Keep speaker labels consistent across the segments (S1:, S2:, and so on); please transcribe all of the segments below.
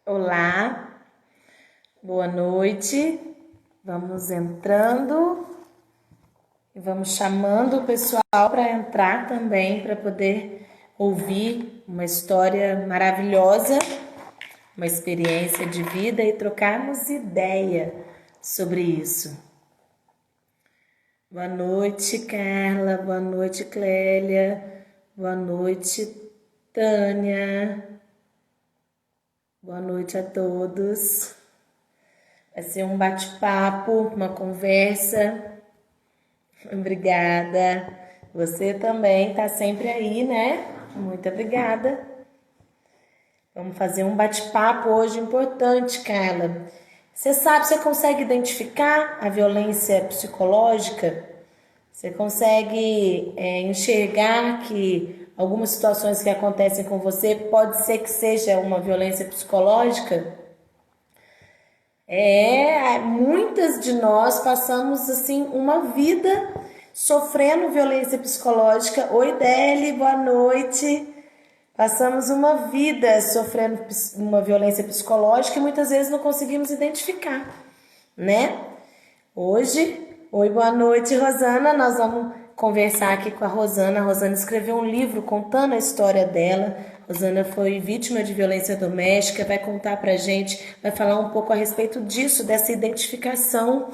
S1: Olá, boa noite. Vamos entrando e vamos chamando o pessoal para entrar também, para poder ouvir uma história maravilhosa, uma experiência de vida e trocarmos ideia sobre isso. Boa noite, Carla. Boa noite, Clélia. Boa noite, Tânia. Boa noite a todos. Vai ser um bate-papo, uma conversa. Obrigada. Você também está sempre aí, né? Muito obrigada. Vamos fazer um bate-papo hoje importante, Carla. Você consegue identificar a violência psicológica? Você consegue enxergar que algumas situações que acontecem com você pode ser que seja uma violência psicológica? Muitas de nós passamos assim uma vida sofrendo violência psicológica. Oi, Deli, boa noite. Passamos uma vida sofrendo uma violência psicológica e muitas vezes não conseguimos identificar, né? Oi, boa noite, Rosana. Nós vamos conversar aqui com a Rosana. A Rosana escreveu um livro contando a história dela. Rosana foi vítima de violência doméstica, vai contar pra gente, vai falar um pouco a respeito disso, dessa identificação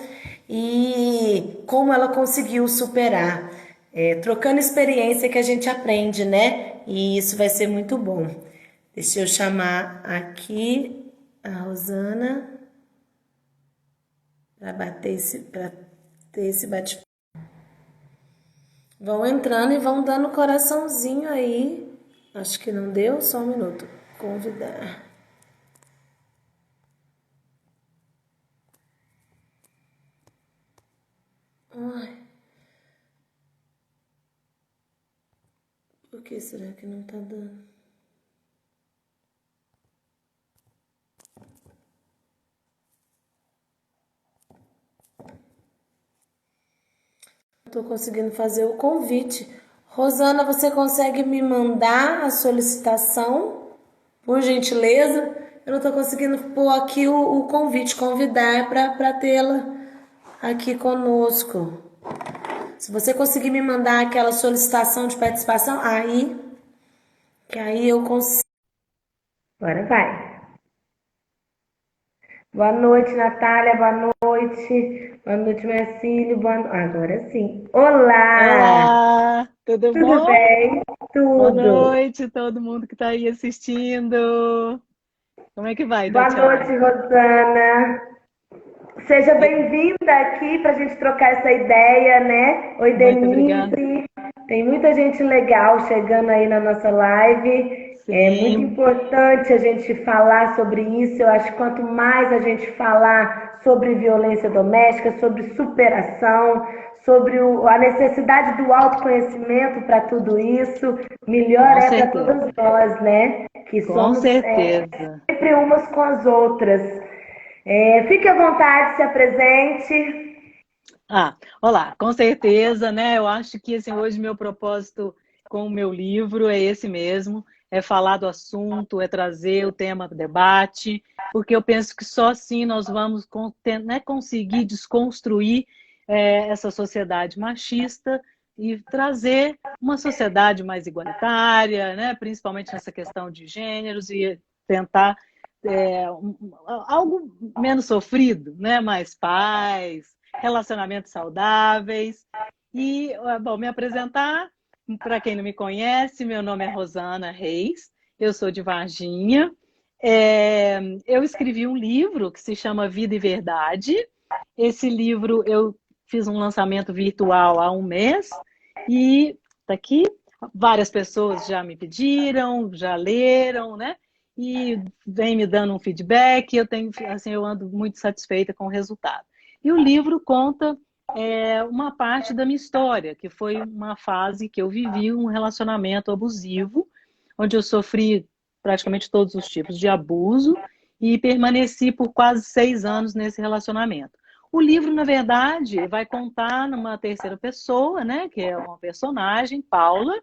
S1: e como ela conseguiu superar. Trocando experiência que a gente aprende, né? E isso vai ser muito bom. Deixa eu chamar aqui a Rosana para ter esse bate. Vão entrando e vão dando coraçãozinho aí. Acho que não deu, só um minuto. Convidar. Ai, por que será que não tá dando? Não tô conseguindo fazer o convite. Rosana, você consegue me mandar a solicitação, por gentileza? Eu não tô conseguindo pôr aqui o convite, convidar para tê-la aqui conosco. Se você conseguir me mandar aquela solicitação de participação, aí eu consigo. Agora vai. Boa noite, Natália. Boa noite. Boa noite, Marcílio. Agora sim. Olá!
S2: Olá, tudo
S1: Tudo
S2: bom?
S1: bem?
S2: Boa
S1: Tudo.
S2: noite, todo mundo que está aí assistindo. Como é que vai,
S1: Boa
S2: Tatiana?
S1: noite, Rosana. Seja
S2: E-
S1: bem-vinda aqui para a gente trocar essa ideia, né? Oi,
S2: Muito obrigada.
S1: Denise. Tem muita gente legal chegando aí na nossa live. É muito
S2: Sim,
S1: importante a gente falar sobre isso. Eu acho que quanto mais a gente falar sobre violência doméstica, sobre superação, sobre a necessidade do autoconhecimento para tudo isso, melhor
S2: com
S1: é para
S2: certeza.
S1: todas nós, né? Que
S2: Com
S1: somos
S2: certeza.
S1: sempre umas com as outras. Fique à vontade, se apresente.
S2: Olá, com certeza, né? Eu acho que assim, hoje meu propósito com o meu livro é esse mesmo, é falar do assunto, é trazer o tema para o debate, porque eu penso que só assim nós vamos né, conseguir desconstruir essa sociedade machista e trazer uma sociedade mais igualitária, né? Principalmente nessa questão de gêneros e tentar algo menos sofrido, né? Mais paz, relacionamentos saudáveis. E, bom, me apresentar, para quem não me conhece, meu nome é Rosana Reis, eu sou de Varginha. Eu escrevi um livro que se chama Vida e Verdade. Esse livro eu fiz um lançamento virtual há um mês e está aqui. Várias pessoas já me pediram, já leram, né? E vem me dando um feedback. Eu tenho, assim, eu ando muito satisfeita com o resultado. E o livro conta uma parte da minha história, que foi uma fase que eu vivi um relacionamento abusivo, onde eu sofri praticamente todos os tipos de abuso e permaneci por quase 6 anos nesse relacionamento. O livro, na verdade, vai contar numa terceira pessoa, né, que é uma personagem, Paula,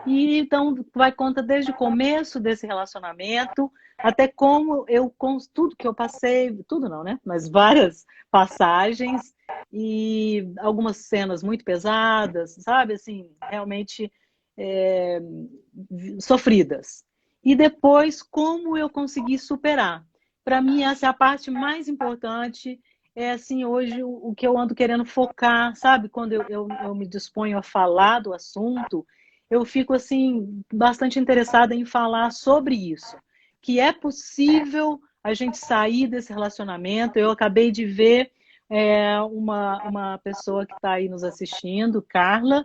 S2: E então vai conta desde o começo desse relacionamento até como eu, com tudo que eu passei, tudo não, né? Mas várias passagens e algumas cenas muito pesadas, sabe? Assim, realmente é, sofridas. E depois, como eu consegui superar. Para mim, essa é a parte mais importante. É assim, hoje, o que eu ando querendo focar, sabe? Quando eu me disponho a falar do assunto, eu fico assim bastante interessada em falar sobre isso, que é possível a gente sair desse relacionamento. Eu acabei de ver uma pessoa que está aí nos assistindo, Carla,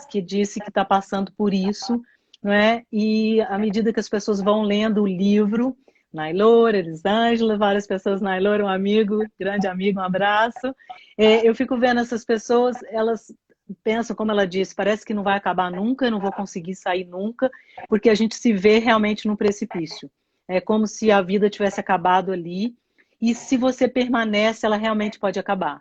S2: que disse que está passando por isso, não é? E à medida que as pessoas vão lendo o livro, Nailor, Elisângela, várias pessoas, Nailor, um amigo, grande amigo, um abraço. Eu fico vendo essas pessoas, elas pensam, como ela disse, parece que não vai acabar nunca, eu não vou conseguir sair nunca, porque a gente se vê realmente num precipício. É como se a vida tivesse acabado ali, e se você permanece, ela realmente pode acabar,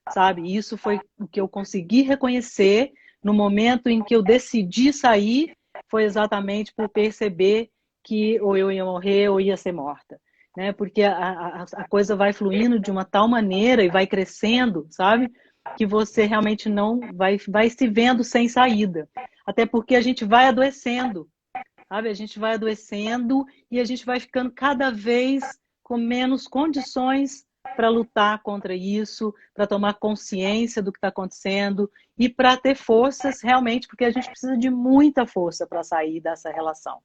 S2: sabe? E isso foi o que eu consegui reconhecer no momento em que eu decidi sair, foi exatamente por perceber que ou eu ia morrer ou ia ser morta. Né? Porque a coisa vai fluindo de uma tal maneira e vai crescendo, sabe? Que você realmente não vai se vendo sem saída. Até porque a gente vai adoecendo, sabe? A gente vai adoecendo e a gente vai ficando cada vez com menos condições para lutar contra isso, para tomar consciência do que está acontecendo e para ter forças realmente, porque a gente precisa de muita força para sair dessa relação.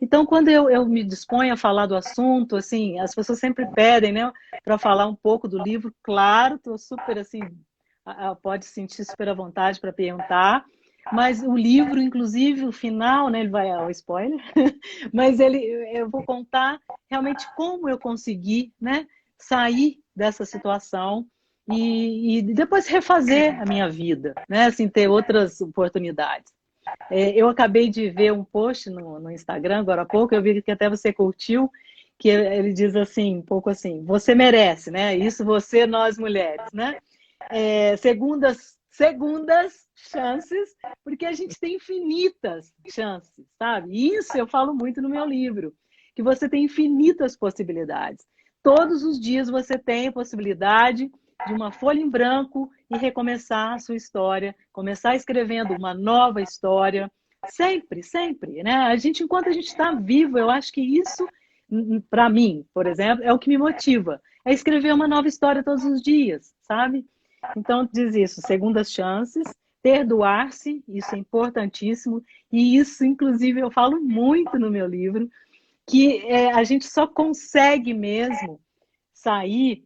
S2: Então, quando eu me disponho a falar do assunto, assim, as pessoas sempre pedem, né, para falar um pouco do livro. Claro, estou super assim, pode se sentir super à vontade para perguntar. Mas o livro, inclusive, o final, né, ele vai ao spoiler, mas eu vou contar realmente como eu consegui, né, sair dessa situação e depois refazer a minha vida, né, assim, ter outras oportunidades. Eu acabei de ver um post no Instagram agora há pouco, eu vi que até você curtiu, que ele diz assim, um pouco assim, você merece, né? Isso você, nós mulheres, né? Segundas chances, porque a gente tem infinitas chances, sabe? Isso eu falo muito no meu livro, que você tem infinitas possibilidades. Todos os dias você tem a possibilidade de uma folha em branco e recomeçar a sua história, começar escrevendo uma nova história, sempre, sempre, né? Enquanto a gente está vivo, eu acho que isso, para mim, por exemplo, é o que me motiva, é escrever uma nova história todos os dias, sabe? Então, diz isso, segundas chances, perdoar-se, isso é importantíssimo, e isso, inclusive, eu falo muito no meu livro, que a gente só consegue mesmo sair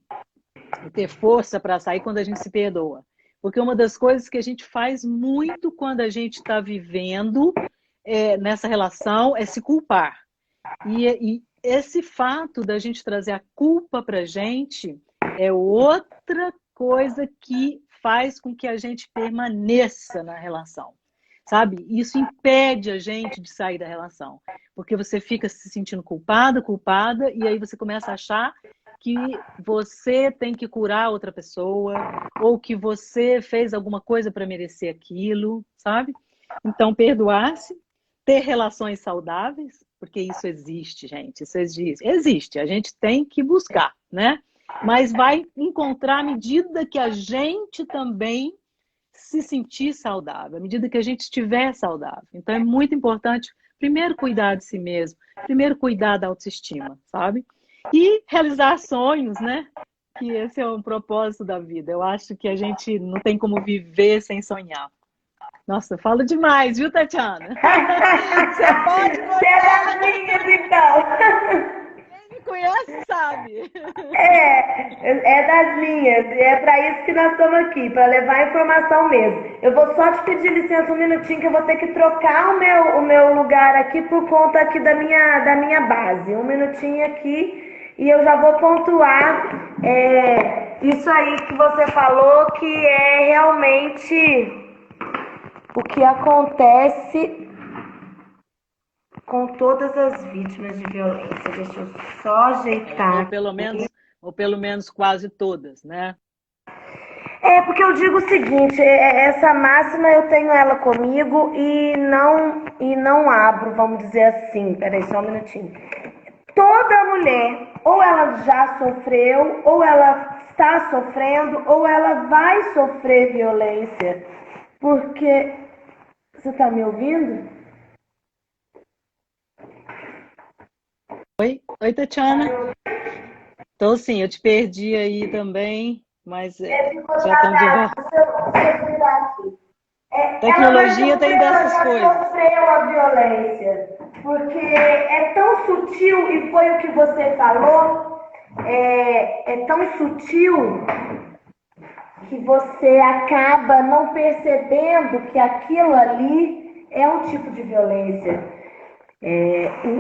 S2: e ter força para sair quando a gente se perdoa. Porque uma das coisas que a gente faz muito quando a gente está vivendo nessa relação é se culpar. E esse fato da gente trazer a culpa para a gente é outra coisa que faz com que a gente permaneça na relação. Sabe? Isso impede a gente de sair da relação. Porque você fica se sentindo culpada, culpada, e aí você começa a achar que você tem que curar outra pessoa, ou que você fez alguma coisa para merecer aquilo, sabe? Então, perdoar-se, ter relações saudáveis, porque isso existe, gente, isso existe. Existe, a gente tem que buscar, né? Mas vai encontrar à medida que a gente também se sentir saudável, à medida que a gente estiver saudável. Então é muito importante, primeiro, cuidar de si mesmo, primeiro, cuidar da autoestima, sabe? E realizar sonhos, né? Que esse é um propósito da vida. Eu acho que a gente não tem como viver sem sonhar. Nossa, eu falo demais, viu, Tatiana? Você pode
S3: Você é das
S2: botar.
S3: minhas, então.
S2: Quem me conhece sabe.
S3: É das minhas. E é para isso que nós estamos aqui, para levar informação mesmo. Eu vou só te pedir licença um minutinho, que eu vou ter que trocar o meu lugar aqui por conta aqui da minha base. Um minutinho aqui e eu já vou pontuar isso aí que você falou, que é realmente o que acontece com todas as vítimas de violência. Deixa eu só
S2: Ou
S3: ajeitar
S2: pelo
S3: aqui.
S2: menos, ou pelo menos quase todas, né?
S3: É porque eu digo o seguinte, essa máxima eu tenho ela comigo e não abro, vamos dizer assim. Peraí, só um minutinho. Toda mulher, ou ela já sofreu, ou ela está sofrendo, ou ela vai sofrer violência. Porque... Você está me ouvindo?
S2: Oi, Tatiana. Então, sim, eu te perdi aí também, mas já estamos de volta. Tecnologia tem
S3: Ela
S2: dessas
S3: já
S2: coisas.
S3: sofreu a violência, porque é tão sutil, e foi o que você falou, é tão sutil que você acaba não percebendo que aquilo ali é um tipo de violência.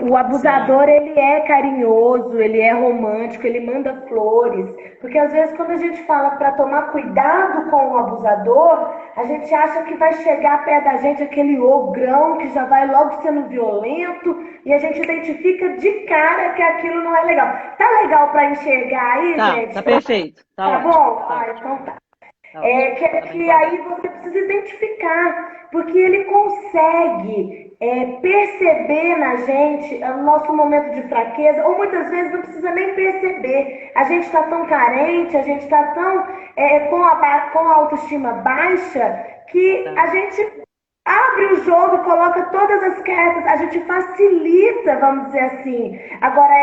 S3: O abusador, ele é carinhoso, ele é romântico, ele manda flores. Porque às vezes quando a gente fala para tomar cuidado com o abusador, a gente acha que vai chegar perto da gente aquele ogrão que já vai logo sendo violento e a gente identifica de cara que aquilo não é legal. Tá legal para enxergar aí, gente?
S2: Tá perfeito.
S3: Tá
S2: Ótimo.
S3: bom? Então tá. Que aí você precisa identificar, porque ele consegue perceber na gente o nosso momento de fraqueza, ou muitas vezes não precisa nem perceber. A gente está tão carente, a gente está tão com a autoestima baixa, que a gente abre o jogo, coloca todas as cartas, a gente facilita, vamos dizer assim. Agora,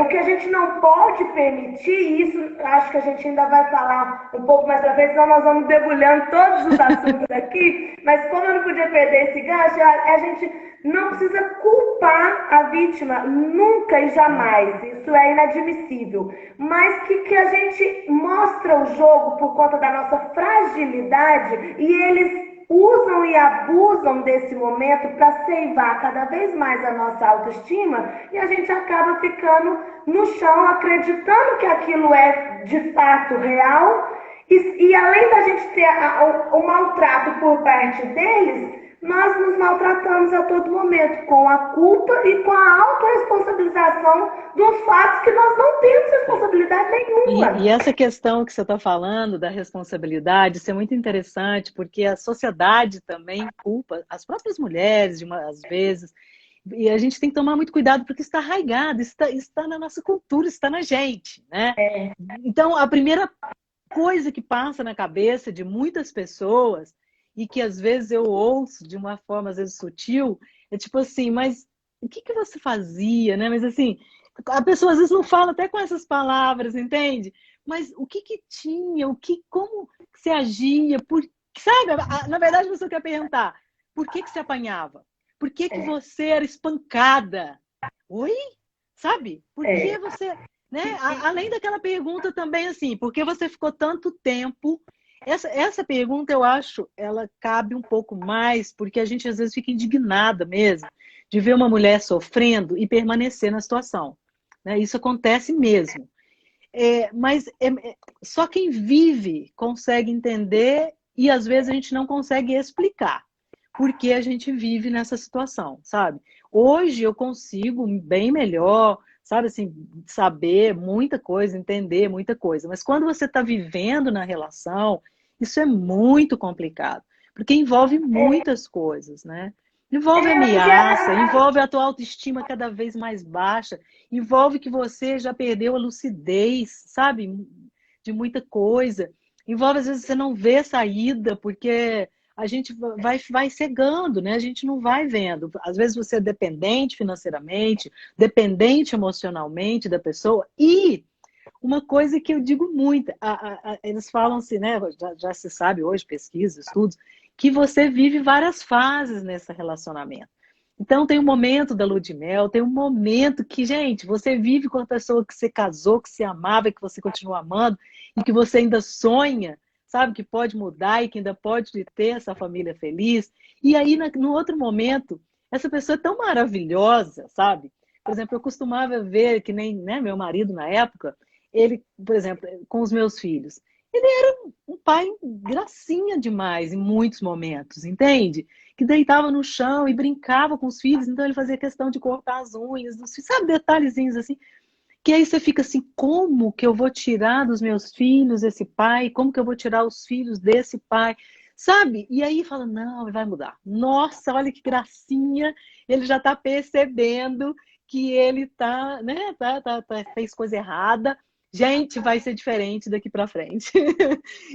S3: o que a gente não pode permitir, isso acho que a gente ainda vai falar um pouco mais pra frente, senão nós vamos debulhando todos os assuntos aqui, mas como eu não podia perder esse gancho, a gente não precisa culpar a vítima, nunca e jamais, isso é inadmissível, mas que a gente mostra o jogo por conta da nossa fragilidade e eles usam e abusam desse momento para seivar cada vez mais a nossa autoestima e a gente acaba ficando no chão, acreditando que aquilo é de fato real e além da gente ter o maltrato por parte deles, nós nos maltratamos a todo momento com a culpa e com a autorresponsabilização dos fatos que nós não temos responsabilidade nenhuma.
S2: E essa questão que você está falando da responsabilidade, isso é muito interessante, porque a sociedade também culpa as próprias mulheres, às vezes, e a gente tem que tomar muito cuidado, porque está arraigado, está na nossa cultura, está na gente, né? Então, a primeira coisa que passa na cabeça de muitas pessoas e que às vezes eu ouço de uma forma às vezes sutil, é tipo assim, mas o que você fazia, né? Mas assim, a pessoa às vezes não fala até com essas palavras, entende? Mas o que tinha, como você agia, sabe? Na verdade a pessoa quer perguntar, por que você apanhava? Por que você era espancada? Oi? Sabe? Por que você, né? Além daquela pergunta também assim, por que você ficou tanto tempo? Essa pergunta, eu acho, ela cabe um pouco mais, porque a gente às vezes fica indignada mesmo de ver uma mulher sofrendo e permanecer na situação. Né? Isso acontece mesmo. Mas só quem vive consegue entender e às vezes a gente não consegue explicar por que a gente vive nessa situação, sabe? Hoje eu consigo bem melhor, sabe assim, saber muita coisa, entender muita coisa. Mas quando você está vivendo na relação, isso é muito complicado, porque envolve muitas coisas, né? Envolve ameaça, envolve a tua autoestima cada vez mais baixa, envolve que você já perdeu a lucidez, sabe? De muita coisa. Envolve, às vezes, você não vê saída, porque a gente vai cegando, né? A gente não vai vendo. Às vezes você é dependente financeiramente, dependente emocionalmente da pessoa. E uma coisa que eu digo muito, eles falam assim, né? Já se sabe hoje, pesquisa, estudos, que você vive várias fases nesse relacionamento. Então tem um momento da lua de mel, tem um momento que, gente, você vive com a pessoa que você casou, que você amava, que você continua amando, e que você ainda sonha, sabe, que pode mudar e que ainda pode ter essa família feliz. E aí, no outro momento, essa pessoa é tão maravilhosa, sabe? Por exemplo, eu costumava ver, que nem, né, meu marido na época, ele, por exemplo, com os meus filhos, ele era um pai gracinha demais em muitos momentos, entende? Que deitava no chão e brincava com os filhos, então ele fazia questão de cortar as unhas dos filhos, sabe, detalhezinhos assim, que aí você fica assim, como que eu vou tirar dos meus filhos esse pai? Como que eu vou tirar os filhos desse pai? Sabe? E aí fala, não, ele vai mudar. Nossa, olha que gracinha, ele já está percebendo que ele tá, né, fez coisa errada. Gente, vai ser diferente daqui para frente.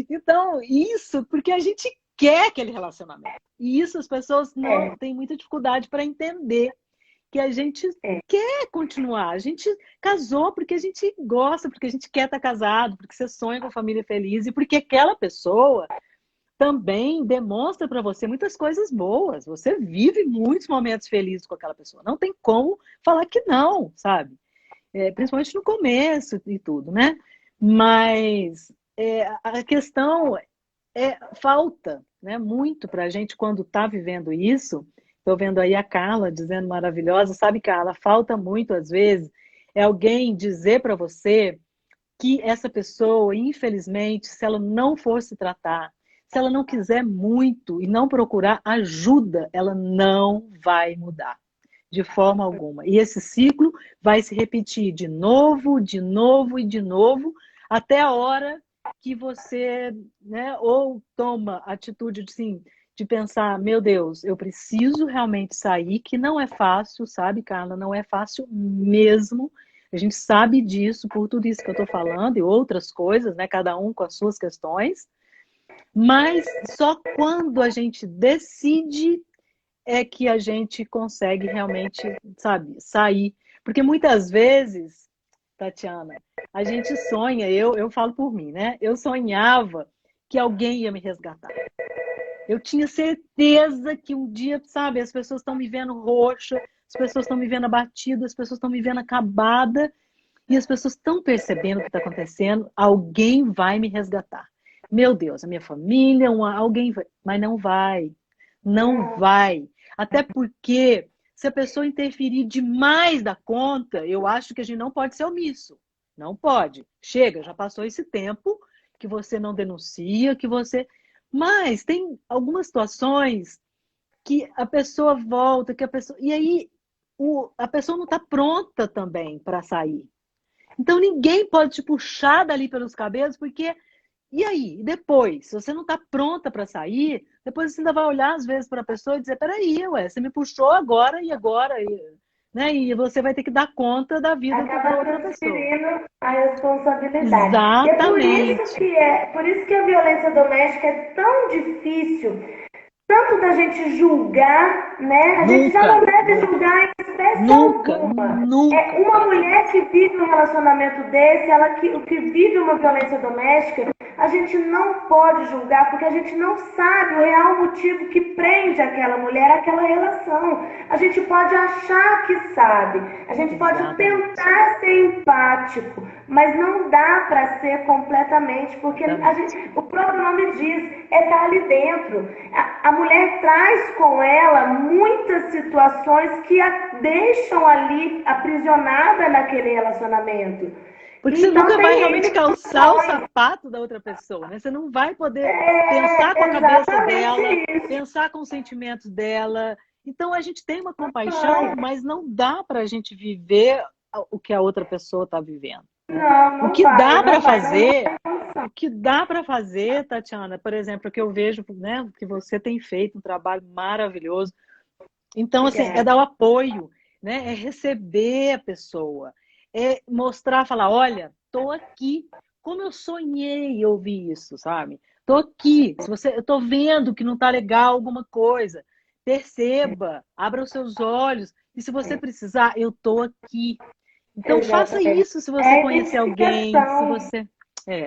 S2: Então, isso porque a gente quer aquele relacionamento. E isso as pessoas não têm muita dificuldade para entender. Que a gente quer continuar. A gente casou porque a gente gosta, porque a gente quer estar casado, porque você sonha com a família feliz e porque aquela pessoa também demonstra para você muitas coisas boas. Você vive muitos momentos felizes com aquela pessoa. Não tem como falar que não, sabe? Principalmente no começo e tudo, né? Mas a questão falta, né, muito para a gente quando está vivendo isso. Estou vendo aí a Carla dizendo maravilhosa. Sabe, Carla, falta muito às vezes alguém dizer para você que essa pessoa, infelizmente, se ela não for se tratar, se ela não quiser muito e não procurar ajuda, ela não vai mudar de forma alguma. E esse ciclo vai se repetir de novo, de novo e de novo, até a hora que você, né, ou toma atitude de pensar, meu Deus, eu preciso realmente sair, que não é fácil, sabe, Carla? Não é fácil mesmo. A gente sabe disso, por tudo isso que eu estou falando e outras coisas, né? Cada um com as suas questões. Mas só quando a gente decide é que a gente consegue realmente, sabe, sair. Porque muitas vezes, Tatiana, a gente sonha, eu falo por mim, né? Eu sonhava que alguém ia me resgatar. Eu tinha certeza que um dia, sabe, as pessoas estão me vendo roxa, as pessoas estão me vendo abatida, as pessoas estão me vendo acabada, e as pessoas estão percebendo o que está acontecendo, alguém vai me resgatar. Meu Deus, a minha família, alguém vai, mas não vai. Não vai. Até porque, se a pessoa interferir demais da conta, eu acho que a gente não pode ser omisso. Não pode. Chega, já passou esse tempo que você não denuncia, que você... Mas tem algumas situações que a pessoa volta, que a pessoa... E aí, a pessoa não está pronta também para sair. Então, ninguém pode te puxar dali pelos cabelos, porque... E aí? Depois? Se você não está pronta para sair, depois você ainda vai olhar às vezes para a pessoa e dizer, peraí, ué, você me puxou agora e agora, né? E você vai ter que dar conta da vida da outra pessoa.
S3: Transferindo a responsabilidade.
S2: Exatamente.
S3: E é por isso que a violência doméstica é tão difícil, tanto da gente julgar, né? A gente já não deve julgar em espécie alguma.
S2: Nunca.
S3: Uma mulher que vive um relacionamento desse, que vive uma violência doméstica, a gente não pode julgar, porque a gente não sabe o real motivo que prende aquela mulher àquela relação. A gente pode achar que sabe, a gente pode tentar ser empático, mas não dá para ser completamente, porque o próprio nome diz, estar ali dentro. A mulher traz com ela muitas situações que a deixam ali aprisionada naquele relacionamento.
S2: Porque você nunca vai realmente calçar o sapato da outra pessoa, né? Você não vai poder pensar com a cabeça dela, pensar com os sentimentos dela. Então a gente tem uma compaixão, mas não dá para a gente viver o que a outra pessoa está vivendo.
S3: Não,
S2: o que dá para fazer, o que dá para fazer, Tatiana, por exemplo, que eu vejo, né, que você tem feito um trabalho maravilhoso. Então, assim, é dar o apoio, né? É receber a pessoa, é mostrar, falar, olha, tô aqui, como eu sonhei ouvir isso, sabe? Tô aqui, eu tô vendo que não tá legal alguma coisa, perceba, abra os seus olhos, e se você precisar, eu tô aqui. Então, faça isso se você conhecer alguém, se você...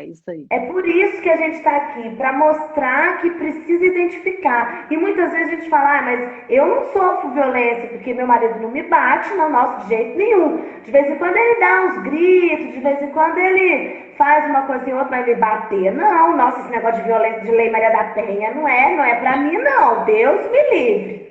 S2: isso aí.
S3: É por isso que a gente está aqui, para mostrar que precisa identificar. E muitas vezes a gente fala, mas eu não sofro violência porque meu marido não me bate, não, nossa, de jeito nenhum. De vez em quando ele dá uns gritos, de vez em quando ele faz uma coisa e outra, mas me bater, não. Nossa, esse negócio de violência de Lei Maria da Penha não é para mim, não. Deus me livre.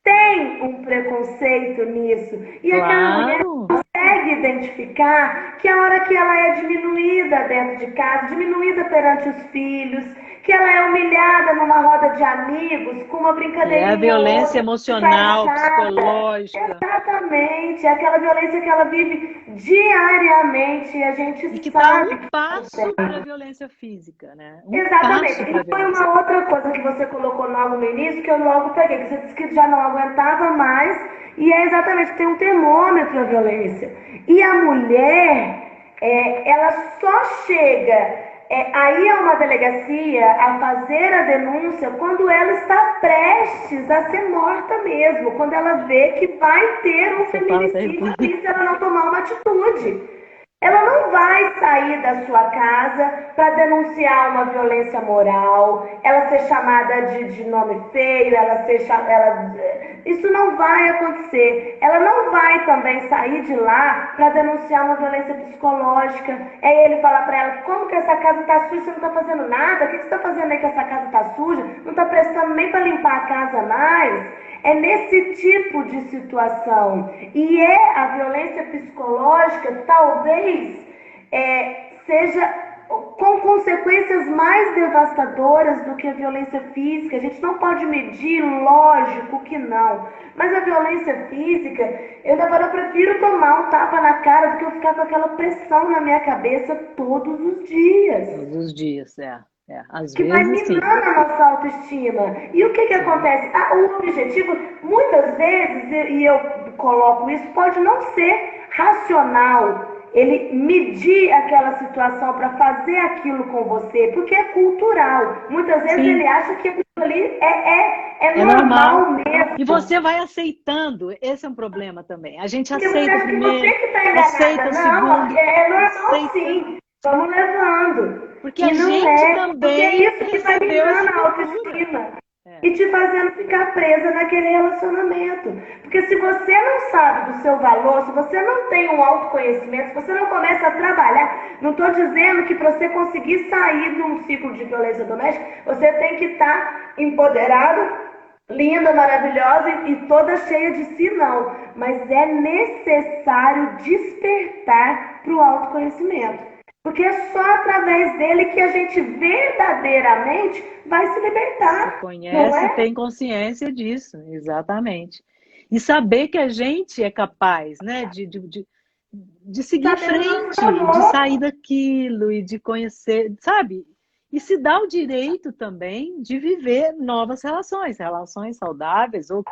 S3: Tem um preconceito nisso. E aquela mulher consegue identificar que a hora que ela é diminuída dentro de casa, diminuída perante os filhos, que ela é humilhada numa roda de amigos, com uma
S2: Que é a
S3: brincadeirinha
S2: violência
S3: outra, não faz
S2: emocional,
S3: nada.
S2: psicológica.
S3: Exatamente, é aquela violência que ela vive diariamente, e a gente
S2: E que está
S3: sabe
S2: um
S3: que
S2: passo para a violência física, né? Um
S3: exatamente.
S2: passo para a
S3: E foi
S2: violência
S3: uma
S2: física.
S3: outra coisa que você colocou logo no início, que eu logo peguei, que você disse que já não aguentava mais, e é exatamente, tem um termômetro a violência. E a mulher, ela só chega aí a uma delegacia a fazer a denúncia quando ela está prestes a ser morta mesmo, quando ela vê que vai ter um
S2: Você fala até
S3: feminicídio ali se ela não tomar uma atitude. Ela não vai sair da sua casa para denunciar uma violência moral, ela ser chamada de nome feio, isso não vai acontecer. Ela não vai também sair de lá para denunciar uma violência psicológica. É ele falar para ela, como que essa casa está suja, você não está fazendo nada? O que você está fazendo aí que essa casa está suja? Não está prestando nem para limpar a casa mais? É nesse tipo de situação. E a violência psicológica, talvez, seja com consequências mais devastadoras do que a violência física. A gente não pode medir, lógico que não. Mas a violência física, eu prefiro tomar um tapa na cara do que eu ficar com aquela pressão na minha cabeça todos os dias.
S2: Todos os dias, Às
S3: Que vai
S2: vezes, sim.
S3: minando a nossa autoestima. E o que acontece? O objetivo, muitas vezes, e eu coloco isso, pode não ser racional. Ele medir aquela situação para fazer aquilo com você, porque é cultural. Muitas vezes
S2: Sim.
S3: ele acha que aquilo ali é normal mesmo.
S2: E você vai aceitando, esse é um problema também. A gente
S3: Porque
S2: aceita o
S3: você
S2: primeiro,
S3: que está enganada.
S2: aceita o segundo.
S3: É normal
S2: aceita...
S3: sim. Vamos levando.
S2: Porque a gente também
S3: porque é isso que vai
S2: recebeu essa
S3: minando a
S2: cultura.
S3: autoestima. E te fazendo ficar presa naquele relacionamento. Porque se você não sabe do seu valor, se você não tem um autoconhecimento, se você não começa a trabalhar, não estou dizendo que para você conseguir sair de um ciclo de violência doméstica, você tem que estar empoderado, linda, maravilhosa e toda cheia de si, não. Mas é necessário despertar para o autoconhecimento. Porque é só através dele que a gente verdadeiramente vai se libertar.
S2: Se conhece, tem consciência disso, exatamente. E saber que a gente é capaz, né, de seguir em frente, de sair daquilo e de conhecer, sabe? E se dá o direito também de viver novas relações saudáveis, ou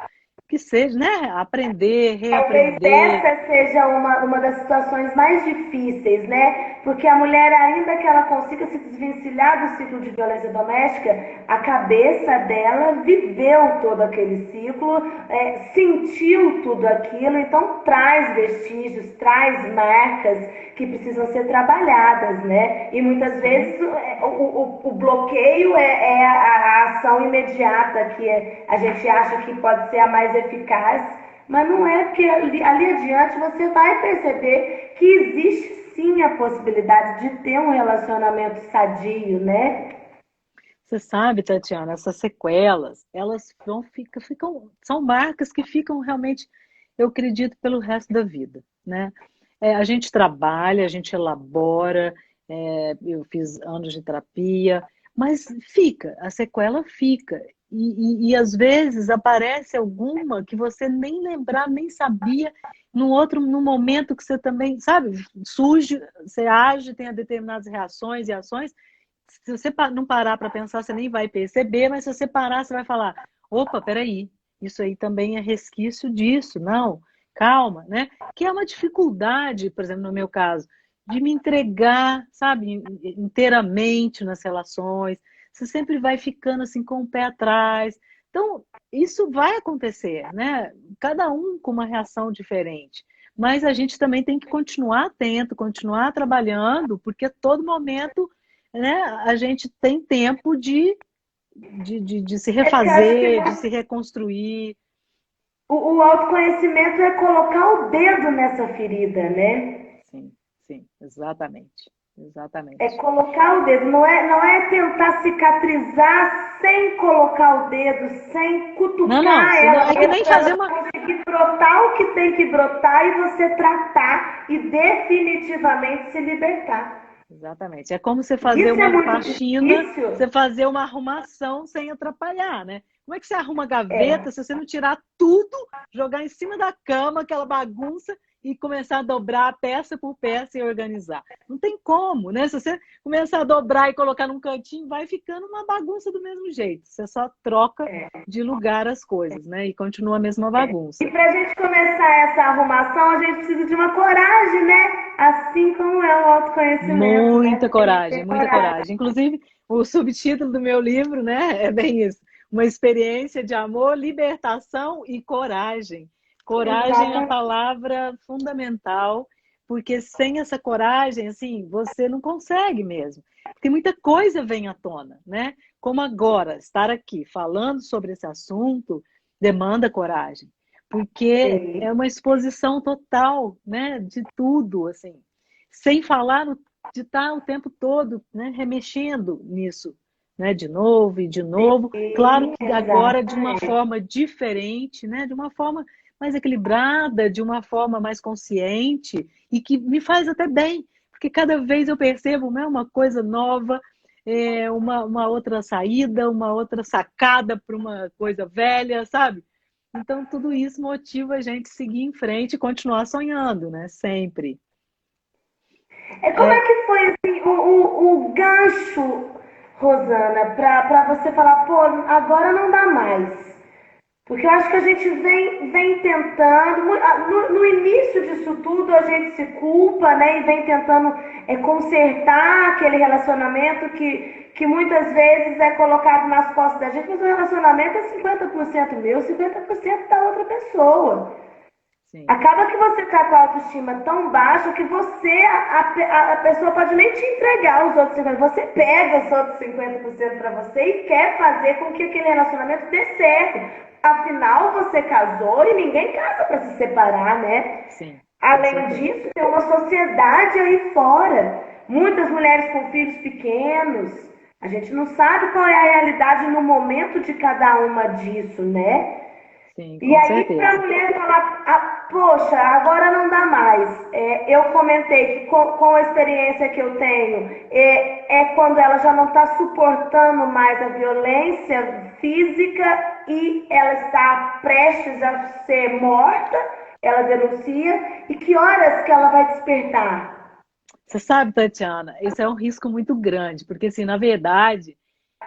S2: que seja, né? Aprender, reaprender.
S3: Talvez essa seja uma das situações mais difíceis, né? Porque a mulher, ainda que ela consiga se desvencilhar do ciclo de violência doméstica, a cabeça dela viveu todo aquele ciclo, sentiu tudo aquilo, então traz vestígios, traz marcas que precisam ser trabalhadas, né? E muitas vezes o bloqueio é a ação imediata que a gente acha que pode ser a mais eficaz, mas não é, porque ali adiante você vai perceber que existe sim a possibilidade de ter um relacionamento sadio, né?
S2: Você sabe, Tatiana, essas sequelas, elas são marcas que ficam realmente, eu acredito, pelo resto da vida, né? A gente trabalha, a gente elabora, eu fiz anos de terapia, mas a sequela fica. E às vezes aparece alguma que você nem lembrava, nem sabia, no momento que você também, sabe, surge, você age, tem determinadas reações e ações. Se você não parar para pensar, você nem vai perceber, mas se você parar, você vai falar, opa, peraí, isso aí também é resquício disso, não, calma, né? Que é uma dificuldade, por exemplo, no meu caso, de me entregar, sabe, inteiramente nas relações. Você sempre vai ficando assim com o pé atrás. Então, isso vai acontecer, né? Cada um com uma reação diferente. Mas a gente também tem que continuar atento, continuar trabalhando, porque a todo momento, né, a gente tem tempo de se refazer, de se reconstruir.
S3: O autoconhecimento é colocar o dedo nessa ferida, né?
S2: Sim, exatamente. Exatamente.
S3: É colocar o dedo, não é tentar cicatrizar sem colocar o dedo, sem cutucar ela.
S2: É que nem fazer uma...
S3: conseguir brotar o que tem que brotar e você tratar e definitivamente se libertar.
S2: Exatamente. É como você fazer
S3: Isso é
S2: uma
S3: muito
S2: faxina,
S3: difícil.
S2: você fazer uma arrumação sem atrapalhar, né? Como é que você arruma a
S3: É.
S2: gaveta se você não tirar tudo, jogar em cima da cama, aquela bagunça, e começar a dobrar peça por peça e organizar? Não tem como, né? Se você começar a dobrar e colocar num cantinho, vai ficando uma bagunça do mesmo jeito. Você só troca de lugar as coisas, né? E continua a mesma
S3: E
S2: bagunça.
S3: para a gente começar essa arrumação, a gente precisa de uma coragem, né? Assim como é o autoconhecimento, né?
S2: Muita
S3: Tem que
S2: coragem,
S3: ter
S2: muita
S3: coragem.
S2: coragem. Inclusive, o subtítulo do meu livro, né, é bem isso. Uma experiência de amor, libertação e coragem. Coragem é a
S3: Exatamente.
S2: palavra fundamental, porque sem essa coragem, assim, você não consegue mesmo. Porque muita coisa vem à tona, né? Como agora, estar aqui falando sobre esse assunto demanda coragem, porque
S3: Sim.
S2: é uma exposição total, né, de tudo, assim. Sem falar de estar o tempo todo, né, remexendo nisso, né, de novo e de novo. Claro
S3: Sim,
S2: que agora de uma
S3: exatamente.
S2: forma diferente, né, de uma forma mais equilibrada, de uma forma mais consciente e que me faz até bem, porque cada vez eu percebo, né, uma coisa nova, uma outra saída, uma outra sacada para uma coisa velha, sabe? Então tudo isso motiva a gente a seguir em frente e continuar sonhando, né? Sempre.
S3: Como é
S2: É,
S3: que foi assim, o gancho, Rosana, para você falar, pô, agora não dá mais? Porque eu acho que a gente vem tentando, no início disso tudo a gente se culpa, né? E vem tentando consertar aquele relacionamento que muitas vezes é colocado nas costas da gente, mas o relacionamento é 50% meu, 50% da outra pessoa.
S2: sim.
S3: Acaba que você tá com a autoestima tão baixa que a pessoa pode nem te entregar os outros 50%. Você pega os outros 50% para você e quer fazer com que aquele relacionamento dê certo. Afinal, você casou e ninguém casa para se separar, né?
S2: Sim, com
S3: Além
S2: certeza.
S3: disso, tem uma sociedade aí fora. Muitas mulheres com filhos pequenos. A gente não sabe qual é a realidade no momento de cada uma disso, né?
S2: Sim,
S3: E
S2: com
S3: aí, para a
S2: certeza.
S3: mulher falar, poxa, agora não dá mais. Eu comentei que com a experiência que eu tenho, quando ela já não está suportando mais a violência física e ela está prestes a ser morta, ela denuncia, e que horas que ela vai despertar?
S2: Você sabe, Tatiana, esse é um risco muito grande, porque, assim, na verdade,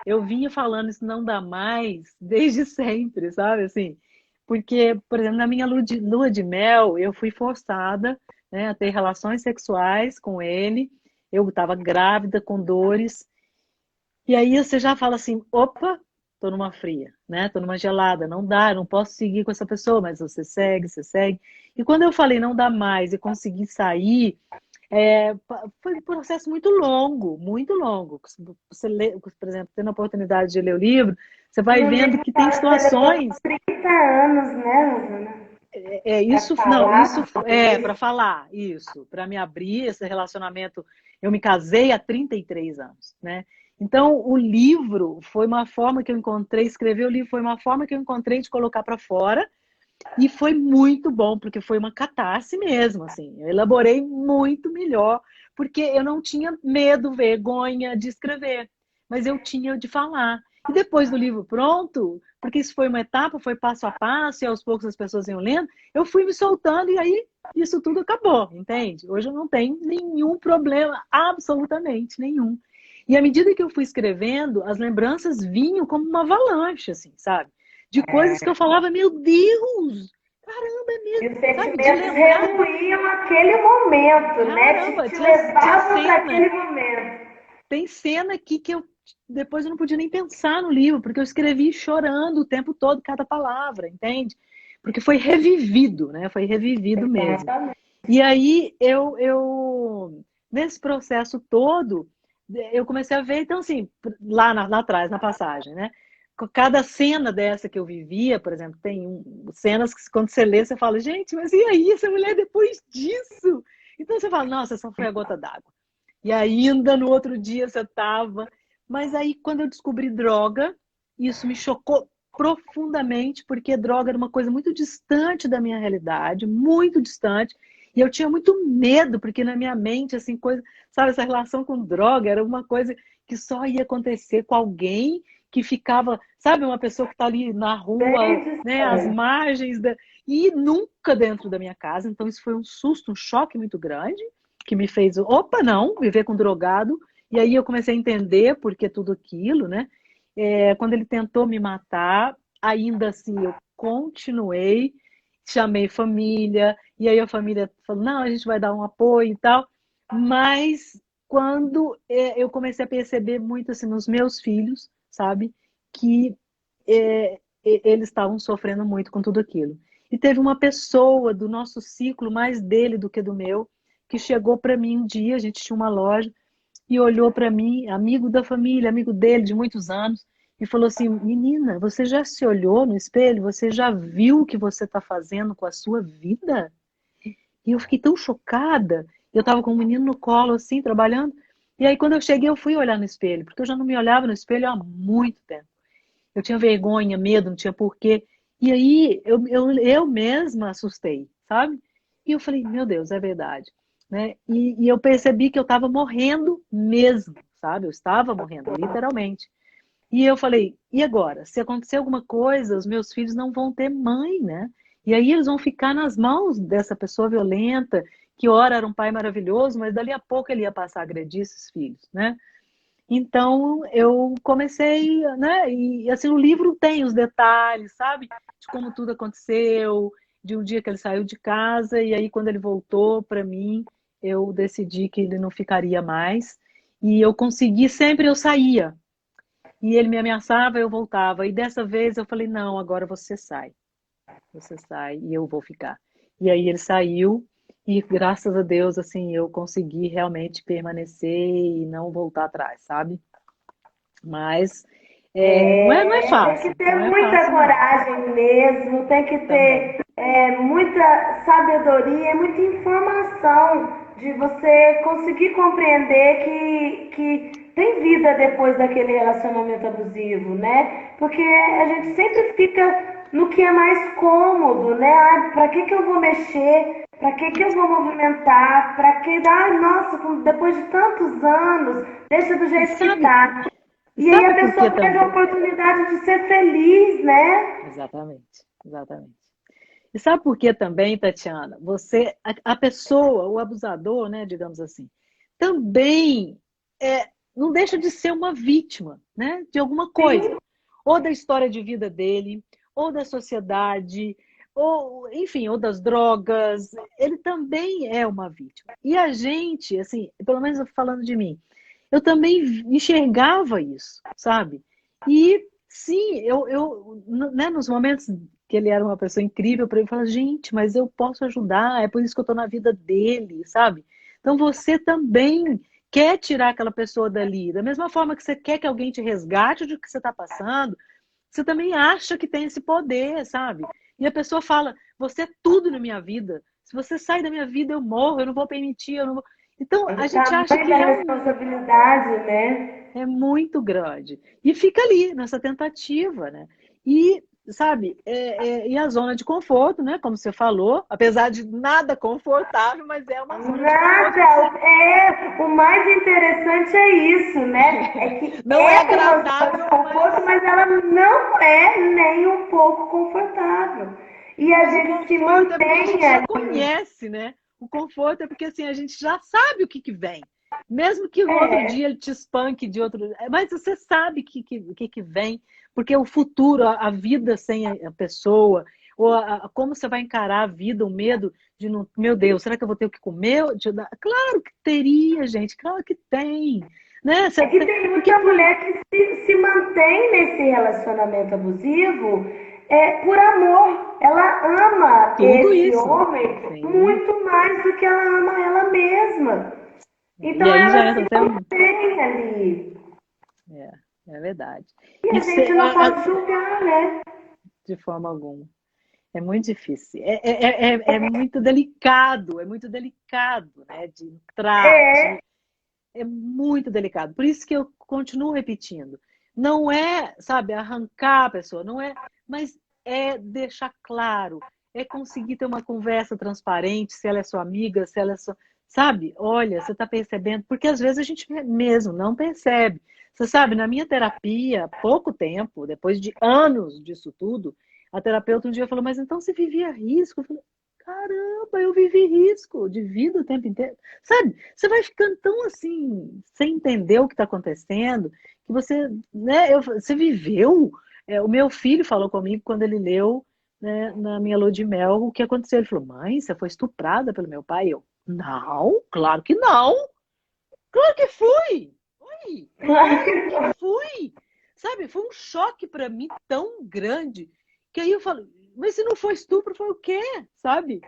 S2: eu vinha falando isso não dá mais desde sempre, sabe? Assim, porque, por exemplo, na minha lua de mel, eu fui forçada, né, a ter relações sexuais com ele. Eu estava grávida, com dores. E aí você já fala assim, opa, tô numa fria, né? Tô numa gelada, não dá, eu não posso seguir com essa pessoa, mas você segue, você segue. E quando eu falei não dá mais e consegui sair, foi um processo muito longo, muito longo. Você lê, por exemplo, tendo a oportunidade de ler o livro, você vai
S3: No
S2: vendo
S3: livro
S2: que tem
S3: fala que você levou
S2: situações.
S3: 30 anos, né, Rosana? Para
S2: Isso, não,
S3: falar
S2: isso
S3: sobre
S2: é para
S3: isso.
S2: falar, isso, para me abrir esse relacionamento. Eu me casei há 33 anos, né? Então, o livro foi uma forma que eu encontrei, escrever o livro foi uma forma que eu encontrei de colocar para fora, e foi muito bom, porque foi uma catarse mesmo, assim. Eu elaborei muito melhor, porque eu não tinha medo, vergonha de escrever, mas eu tinha de falar. E depois do livro pronto, porque isso foi uma etapa, foi passo a passo, e aos poucos as pessoas iam lendo, eu fui me soltando e aí isso tudo acabou, entende? Hoje eu não tenho nenhum problema, absolutamente nenhum. E à medida que eu fui escrevendo, as lembranças vinham como uma avalanche, assim, sabe? De coisas que eu falava, meu Deus, caramba, é
S3: E
S2: mesmo,
S3: os
S2: sabe? De
S3: sentimentos
S2: lembrar,
S3: remoíam aquele momento, né?
S2: caramba,
S3: Te
S2: tinha
S3: levavam para
S2: cena.
S3: aquele momento.
S2: Tem cena aqui que eu depois eu não podia nem pensar no livro, porque eu escrevi chorando o tempo todo, cada palavra, entende? Porque foi revivido, né? Foi revivido mesmo.
S3: Exatamente.
S2: E aí nesse processo todo, eu comecei a ver, então assim, lá atrás, na passagem, né? Cada cena dessa que eu vivia, por exemplo, tem cenas que quando você lê, você fala, gente, mas e aí, essa mulher depois disso? Então você fala, nossa, essa foi a gota d'água. E ainda no outro dia você estava. Mas aí, quando eu descobri droga, isso me chocou profundamente, porque droga era uma coisa muito distante da minha realidade, muito distante. E eu tinha muito medo, porque na minha mente, assim, coisa, sabe, essa relação com droga era uma coisa que só ia acontecer com alguém que ficava, sabe, uma pessoa que está ali na rua,
S3: Bem
S2: né, às
S3: distante.
S2: margens e nunca dentro da minha casa. Então isso foi um susto, um choque muito grande, que me fez, opa, não, viver com drogado. E aí eu comecei a entender por que tudo aquilo, né? Quando ele tentou me matar, ainda assim eu continuei, chamei família, e aí a família falou, não, a gente vai dar um apoio e tal. Mas quando eu comecei a perceber muito assim nos meus filhos, sabe, que eles estavam sofrendo muito com tudo aquilo. E teve uma pessoa do nosso ciclo, mais dele do que do meu, que chegou para mim um dia, a gente tinha uma loja, e olhou para mim, amigo da família, amigo dele de muitos anos, e falou assim: menina, você já se olhou no espelho? Você já viu o que você está fazendo com a sua vida? E eu fiquei tão chocada. Eu estava com um menino no colo, assim, trabalhando. E aí, quando eu cheguei, eu fui olhar no espelho, porque eu já não me olhava no espelho há muito tempo. Eu tinha vergonha, medo, não tinha porquê. E aí, eu mesma assustei, sabe? E eu falei, meu Deus, é verdade. Né? E eu percebi que eu estava morrendo mesmo, sabe? Eu estava morrendo, literalmente. E eu falei, e agora? Se acontecer alguma coisa, os meus filhos não vão ter mãe, né? E aí eles vão ficar nas mãos dessa pessoa violenta, que ora era um pai maravilhoso, mas dali a pouco ele ia passar a agredir esses filhos, né? Então eu comecei, né? E assim, o livro tem os detalhes, sabe? De como tudo aconteceu, de um dia que ele saiu de casa, e aí quando ele voltou para mim, eu decidi que ele não ficaria mais. E eu consegui, sempre eu saía. E ele me ameaçava, eu voltava. E dessa vez eu falei: não, agora você sai e eu vou ficar. E aí ele saiu e graças a Deus assim eu consegui realmente permanecer e não voltar atrás, sabe? Mas não é
S3: Tem que
S2: fácil,
S3: ter
S2: não é
S3: muita
S2: fácil não,
S3: coragem mesmo, tem que
S2: também.
S3: ter muita sabedoria, muita informação de você conseguir compreender que tem vida depois daquele relacionamento abusivo, né? Porque a gente sempre fica no que é mais cômodo, né? Ah, pra que eu vou mexer? Pra que eu vou movimentar? Pra que? Ai, nossa, depois de tantos anos, deixa do
S2: E
S3: jeito que
S2: sabe,
S3: tá.
S2: e
S3: E aí
S2: sabe
S3: a
S2: por que
S3: pessoa perde a
S2: também?
S3: oportunidade de ser feliz, né?
S2: Exatamente, exatamente. E sabe por que também, Tatiana? A pessoa, o abusador, né, digamos assim, também não deixa de ser uma vítima, né, de alguma coisa,
S3: Sim,
S2: ou da história de vida dele, ou da sociedade, ou, enfim, ou das drogas. Ele também é uma vítima. E a gente, assim, pelo menos falando de mim, eu também enxergava isso, sabe? E sim, né, nos momentos que ele era uma pessoa incrível para ele, eu falava, gente, mas eu posso ajudar, é por isso que eu estou na vida dele, sabe? Então você também quer tirar aquela pessoa dali, da mesma forma que você quer que alguém te resgate do que você está passando, você também acha que tem esse poder, sabe? E a pessoa fala, você é tudo na minha vida. Se você sai da minha vida, eu morro, eu não vou permitir, eu não vou... Então,
S3: é
S2: a
S3: o
S2: gente acha
S3: tamanho
S2: que
S3: da
S2: realmente
S3: responsabilidade, né?
S2: é muito grande. E fica ali, nessa tentativa, né? E, sabe, e a zona de conforto, né? Como você falou, apesar de nada confortável, mas é uma zona de conforto que você
S3: Nada, o mais interessante é isso, né? É que
S2: não é
S3: é uma zona de
S2: agradável,
S3: conforto, mas ela não é nem um pouco confortável. E a
S2: mas o
S3: gente se
S2: conforto é porque a gente
S3: mantém
S2: já
S3: ali.
S2: conhece, né? O conforto é porque assim, a gente já sabe o que vem. Mesmo que no outro
S3: É,
S2: dia ele te espanque de outro. Mas você sabe o que vem, porque o futuro, a vida sem a pessoa, ou como você vai encarar a vida, o medo de não. Meu Deus, será que eu vou ter o que comer? Claro que teria, gente, claro que tem. Né?
S3: é que tem
S2: Porque
S3: muita mulher que se mantém nesse relacionamento abusivo por amor. Ela ama
S2: tudo
S3: esse
S2: isso.
S3: homem
S2: Sim.
S3: muito mais do que ela ama ela mesma.
S2: E
S3: Então
S2: aí já
S3: ela
S2: entra
S3: se
S2: até.
S3: mantém ali.
S2: É, é verdade.
S3: E a
S2: Isso
S3: gente não pode julgar, né?
S2: de forma alguma. É muito difícil. É muito delicado, né? De entrar,
S3: É,
S2: é muito delicado. Por isso que eu continuo repetindo. Não é, sabe, arrancar a pessoa, não é, mas é deixar claro, é conseguir ter uma conversa transparente, se ela é sua amiga, se ela é sua, sabe? Olha, você está percebendo? Porque às vezes a gente mesmo não percebe. Você sabe, na minha terapia, há pouco tempo, depois de anos disso tudo, a terapeuta um dia falou, mas então você vivia risco? Eu falei, caramba, eu vivi risco de vida o tempo inteiro. Sabe? Você vai ficando tão assim, sem entender o que está acontecendo, que você, né, você viveu. O meu filho falou comigo quando ele leu, né, na minha lua de mel, o que aconteceu. Ele falou, mãe, você foi estuprada pelo meu pai? Eu, não, claro que não. Claro que fui. Oi,
S3: Claro
S2: claro
S3: que
S2: que fui. Sabe, foi um choque para mim tão grande que aí eu falo, mas se não foi estupro, foi o quê? Sabe?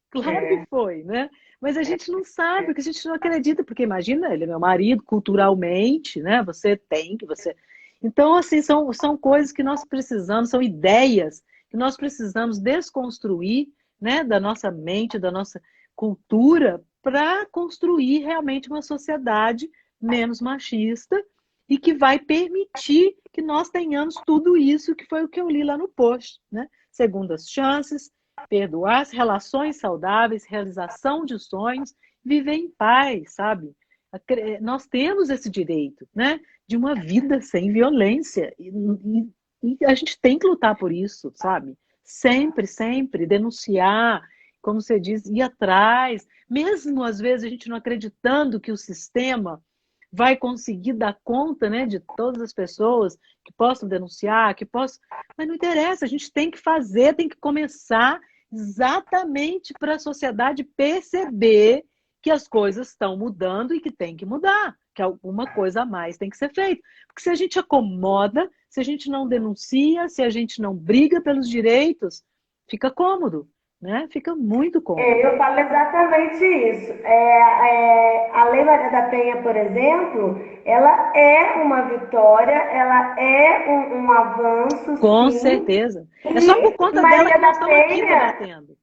S2: Claro que
S3: é.
S2: foi, né? Mas a gente não sabe, porque a gente não acredita, porque imagina, ele é meu marido, culturalmente, né? Você tem que você. Então, assim, são coisas que nós precisamos, são ideias que nós precisamos desconstruir, né, da nossa mente, da nossa cultura, para construir realmente uma sociedade menos machista e que vai permitir que nós tenhamos tudo isso que foi o que eu li lá no post, né? Segundas chances, perdoar, relações saudáveis, realização de sonhos, viver em paz, sabe? Nós temos esse direito, né? De uma vida sem violência e a gente tem que lutar por isso, sabe? Sempre, sempre denunciar, como você diz, ir atrás, mesmo às vezes a gente não acreditando que o sistema vai conseguir dar conta, né, de todas as pessoas que possam denunciar, que possam. Mas não interessa, a gente tem que fazer, tem que começar exatamente para a sociedade perceber que as coisas estão mudando e que tem que mudar, que alguma coisa a mais tem que ser feita. Porque se a gente acomoda, se a gente não denuncia, se a gente não briga pelos direitos, fica cômodo, né? Fica muito cômodo.
S3: Eu falo exatamente isso. A Lei Maria da Penha, por exemplo, ela é uma vitória, ela é um avanço,
S2: Com
S3: sim.
S2: certeza. É só por
S3: E
S2: conta dela
S3: Maria
S2: que nós
S3: da
S2: estamos aqui
S3: Penha,
S2: debatendo.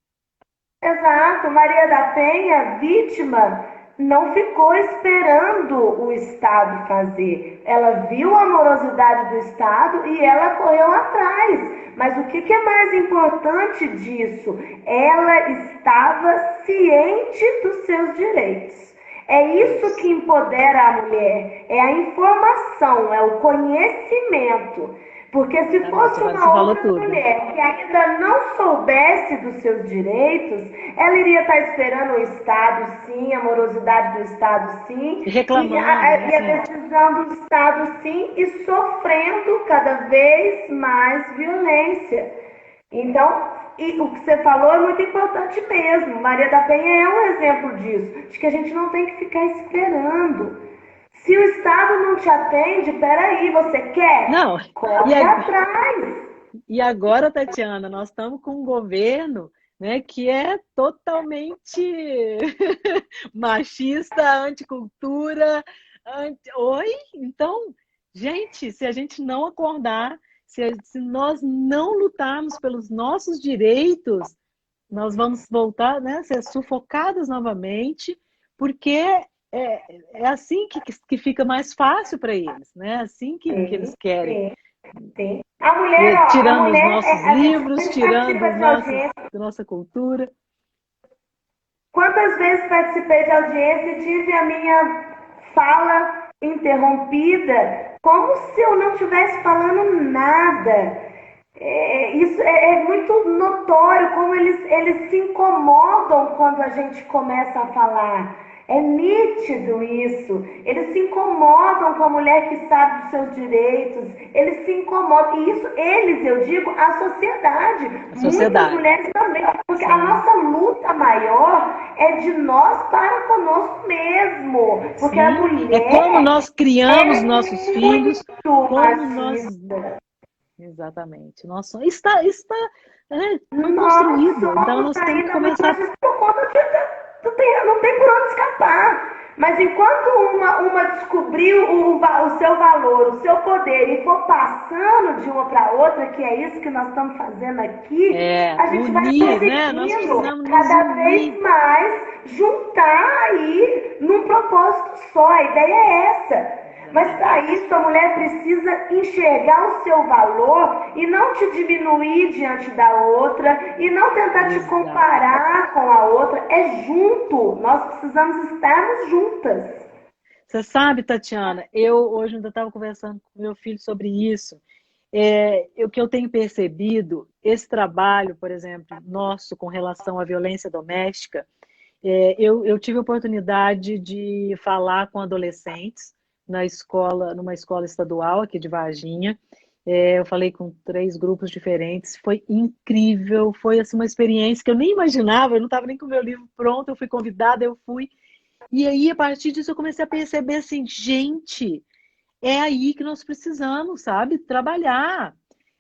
S3: exato, Maria da Penha, vítima, não ficou esperando o Estado fazer. Ela viu a morosidade do Estado e ela correu atrás. Mas o que é mais importante disso? Ela estava ciente dos seus direitos. É isso que
S2: Isso.
S3: empodera a mulher, é a informação, é o conhecimento. Porque se
S2: Exatamente.
S3: fosse
S2: Agora você
S3: uma
S2: falou
S3: outra
S2: tudo.
S3: mulher que ainda não soubesse dos seus direitos, ela iria estar esperando o Estado, sim, a morosidade do Estado, sim,
S2: E
S3: e
S2: reclamando, né?
S3: a
S2: Assim,
S3: decisão do Estado, sim, e sofrendo cada vez mais violência. Então, e o que você falou é muito importante mesmo. Maria da Penha é um exemplo disso, de que a gente não tem que ficar esperando. Se o Estado não te atende, peraí, você
S2: não,
S3: quer?
S2: e,
S3: Corre atrás.
S2: e agora, Tatiana, nós estamos com um governo, né, que é totalmente machista, anticultura, Oi? Então, gente, se a gente não acordar, se nós não lutarmos pelos nossos direitos, nós vamos voltar, né, a ser sufocadas novamente, porque é assim que fica mais fácil para eles, né? Assim que
S3: Sim,
S2: eles querem.
S3: sim, sim. A mulher, ó, a
S2: Tirando os
S3: mulher,
S2: nossos
S3: a gente
S2: livros,
S3: sempre
S2: tirando
S3: participa
S2: os
S3: de
S2: nossos,
S3: audiência.
S2: da nossa cultura.
S3: Quantas vezes participei de audiência e tive a minha fala interrompida, como se eu não estivesse falando nada. Isso é muito notório como eles se incomodam quando a gente começa a falar. É nítido isso. Eles se incomodam com a mulher que sabe dos seus direitos. Eles se incomodam. E isso, eles, eu digo, a sociedade.
S2: A
S3: Muitas
S2: sociedade.
S3: mulheres também. Porque a
S2: Sim,
S3: nossa luta maior é de nós para conosco mesmo. Porque a
S2: sim. É como
S3: mulher
S2: nós criamos
S3: é
S2: nossos filhos,
S3: muito
S2: como nós.
S3: machista.
S2: Exatamente. Está foi
S3: Nós
S2: construído. Então
S3: somos
S2: nós temos que
S3: ainda muito
S2: começar.
S3: machistas por conta de. Não tem por onde escapar. Mas enquanto uma descobrir o seu valor, o seu poder e for passando de uma para outra, que é isso que nós estamos fazendo aqui, a gente vai
S2: Unir, né? Nós
S3: conseguindo
S2: precisamos nos
S3: cada vez
S2: unir.
S3: mais juntar aí num propósito só. A ideia é essa. Mas para isso a mulher precisa enxergar o seu valor e não te diminuir diante da outra e não tentar te comparar com a outra. É junto. Nós precisamos estarmos juntas.
S2: Você sabe, Tatiana, eu hoje ainda estava conversando com meu filho sobre isso. O que eu tenho percebido, esse trabalho, por exemplo, nosso com relação à violência doméstica, eu tive a oportunidade de falar com adolescentes na escola, numa escola estadual aqui de Varginha. Eu falei com 3 grupos diferentes, foi incrível, foi assim, uma experiência que eu nem imaginava, eu não estava nem com o meu livro pronto, eu fui convidada, eu fui. E aí, a partir disso, eu comecei a perceber assim, gente, é aí que nós precisamos, sabe? Trabalhar.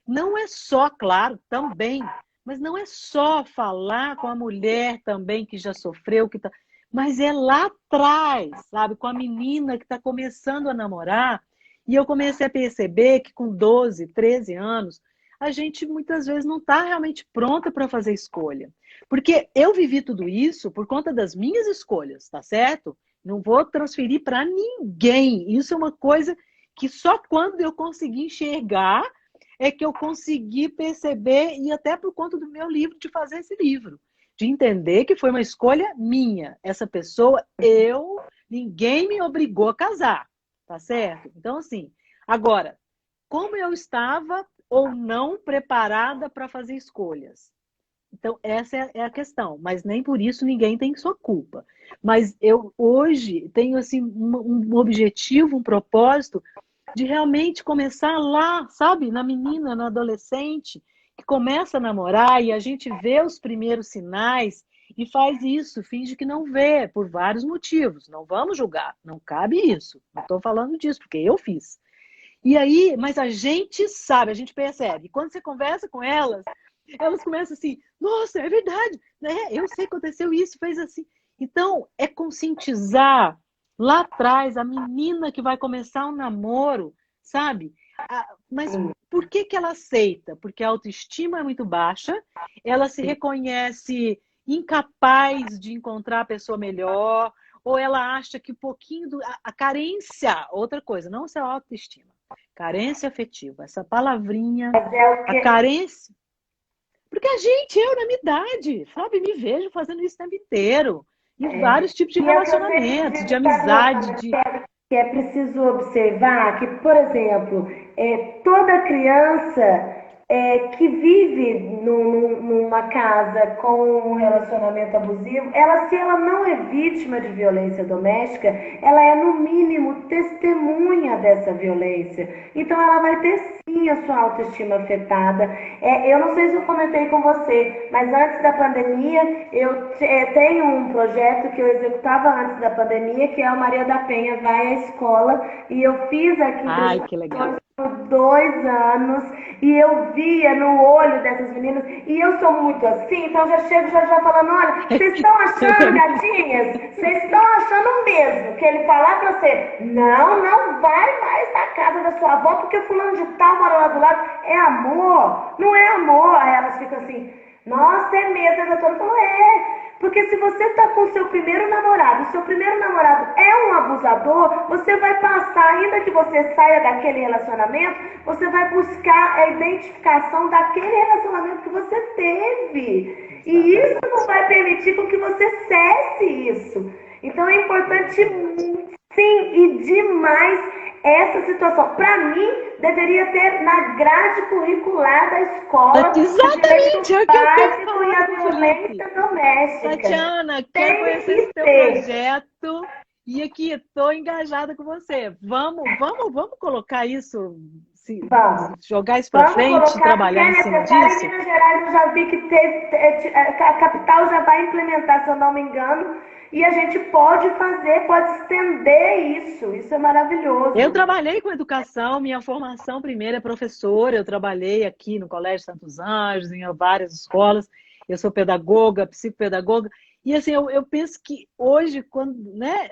S2: Não é só, claro, também, mas não é só falar com a mulher também que já sofreu, que tá, mas é lá atrás, sabe? Com a menina que está começando a namorar. E eu comecei a perceber que com 12, 13 anos, a gente muitas vezes não está realmente pronta para fazer escolha. Porque eu vivi tudo isso por conta das minhas escolhas, tá certo? Não vou transferir para ninguém. Isso é uma coisa que só quando eu consegui enxergar é que eu consegui perceber, e até por conta do meu livro, de fazer esse livro. De entender que foi uma escolha minha. Essa pessoa, ninguém me obrigou a casar, tá certo? Então, assim, agora, como eu estava ou não preparada para fazer escolhas? Então, essa é a questão. Mas nem por isso ninguém tem sua culpa. Mas eu hoje tenho assim, um objetivo, um propósito de realmente começar lá, sabe? Na menina, na adolescente, que começa a namorar e a gente vê os primeiros sinais e faz isso, finge que não vê, por vários motivos. Não vamos julgar, não cabe isso. Não estou falando disso, porque eu fiz. E aí, mas a gente sabe, a gente percebe. Quando você conversa com elas começam assim, nossa, é verdade, né? Eu sei que aconteceu isso, fez assim. Então, é conscientizar lá atrás a menina que vai começar um namoro, sabe? Mas por que ela aceita? Porque a autoestima é muito baixa, ela se reconhece incapaz de encontrar a pessoa melhor, ou ela acha que um pouquinho a carência, outra coisa, não só a autoestima, carência afetiva, essa palavrinha, a carência. Porque eu na minha idade, sabe, me vejo fazendo isso o tempo inteiro. Em vários tipos de relacionamentos, de amizade.
S3: Que é preciso observar que, por exemplo, toda criança que vive numa casa com um relacionamento abusivo, se ela não é vítima de violência doméstica, ela é, no mínimo, testemunha dessa violência. Então, ela vai ter, sim, a sua autoestima afetada. Eu não sei se eu comentei com você, mas antes da pandemia, eu tenho um projeto que eu executava antes da pandemia, que é o Maria da Penha Vai à Escola, e eu fiz aqui
S2: que legal.
S3: por 2 anos, e eu via no olho dessas meninas, e eu sou muito assim, então já chego já falando, olha, vocês estão achando, gatinhas? Vocês estão achando mesmo que ele falar pra você, não vai mais na casa da sua avó, porque fulano de tal mora lá do lado, é amor? Não é amor. Aí elas ficam assim, nossa, é mesmo, a doutora falou, porque se você está com o seu primeiro namorado, o seu primeiro namorado é um abusador, você vai passar, ainda que você saia daquele relacionamento, você vai buscar a identificação daquele relacionamento que você teve. E isso não vai permitir com que você cesse isso. Então é importante, sim, e demais essa situação. Para mim, deveria ter na grade curricular da escola.
S2: Exatamente, é o que eu quero falar,
S3: e a violência doméstica.
S2: Tatiana, quero conhecer esse teu projeto e aqui estou engajada com você. Vamos colocar isso, jogar isso para frente, trabalhar em cima disso?
S3: Em Minas Gerais eu já vi que a capital já vai implementar, se eu não me engano. E a gente pode estender isso. Isso é maravilhoso.
S2: Eu trabalhei com educação, minha formação primeira é professora. Eu trabalhei aqui no Colégio Santos Anjos, em várias escolas. Eu sou pedagoga, psicopedagoga. E assim, eu penso que hoje, né?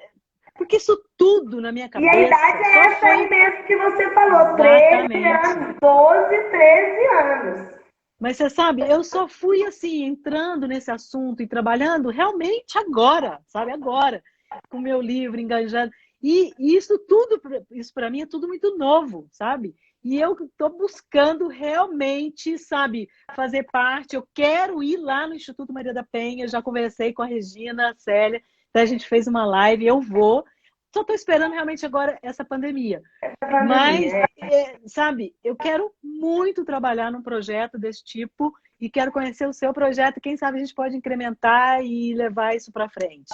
S2: Porque isso tudo na minha cabeça.
S3: E a idade é essa aí mesmo que você falou, 13 anos, 12, 13 anos.
S2: Mas você sabe, eu só fui assim, entrando nesse assunto e trabalhando realmente agora, sabe? Agora, com o meu livro engajado. E isso tudo, isso para mim é tudo muito novo, sabe? E eu estou buscando realmente, sabe, fazer parte. Eu quero ir lá no Instituto Maria da Penha. Já conversei com a Regina, a Célia, então a gente fez uma live. Eu vou. Só estou esperando realmente agora essa pandemia.
S3: A
S2: Mas,
S3: pandemia.
S2: sabe, eu quero muito trabalhar num projeto desse tipo e quero conhecer o seu projeto. Quem sabe a gente pode incrementar e levar isso para frente.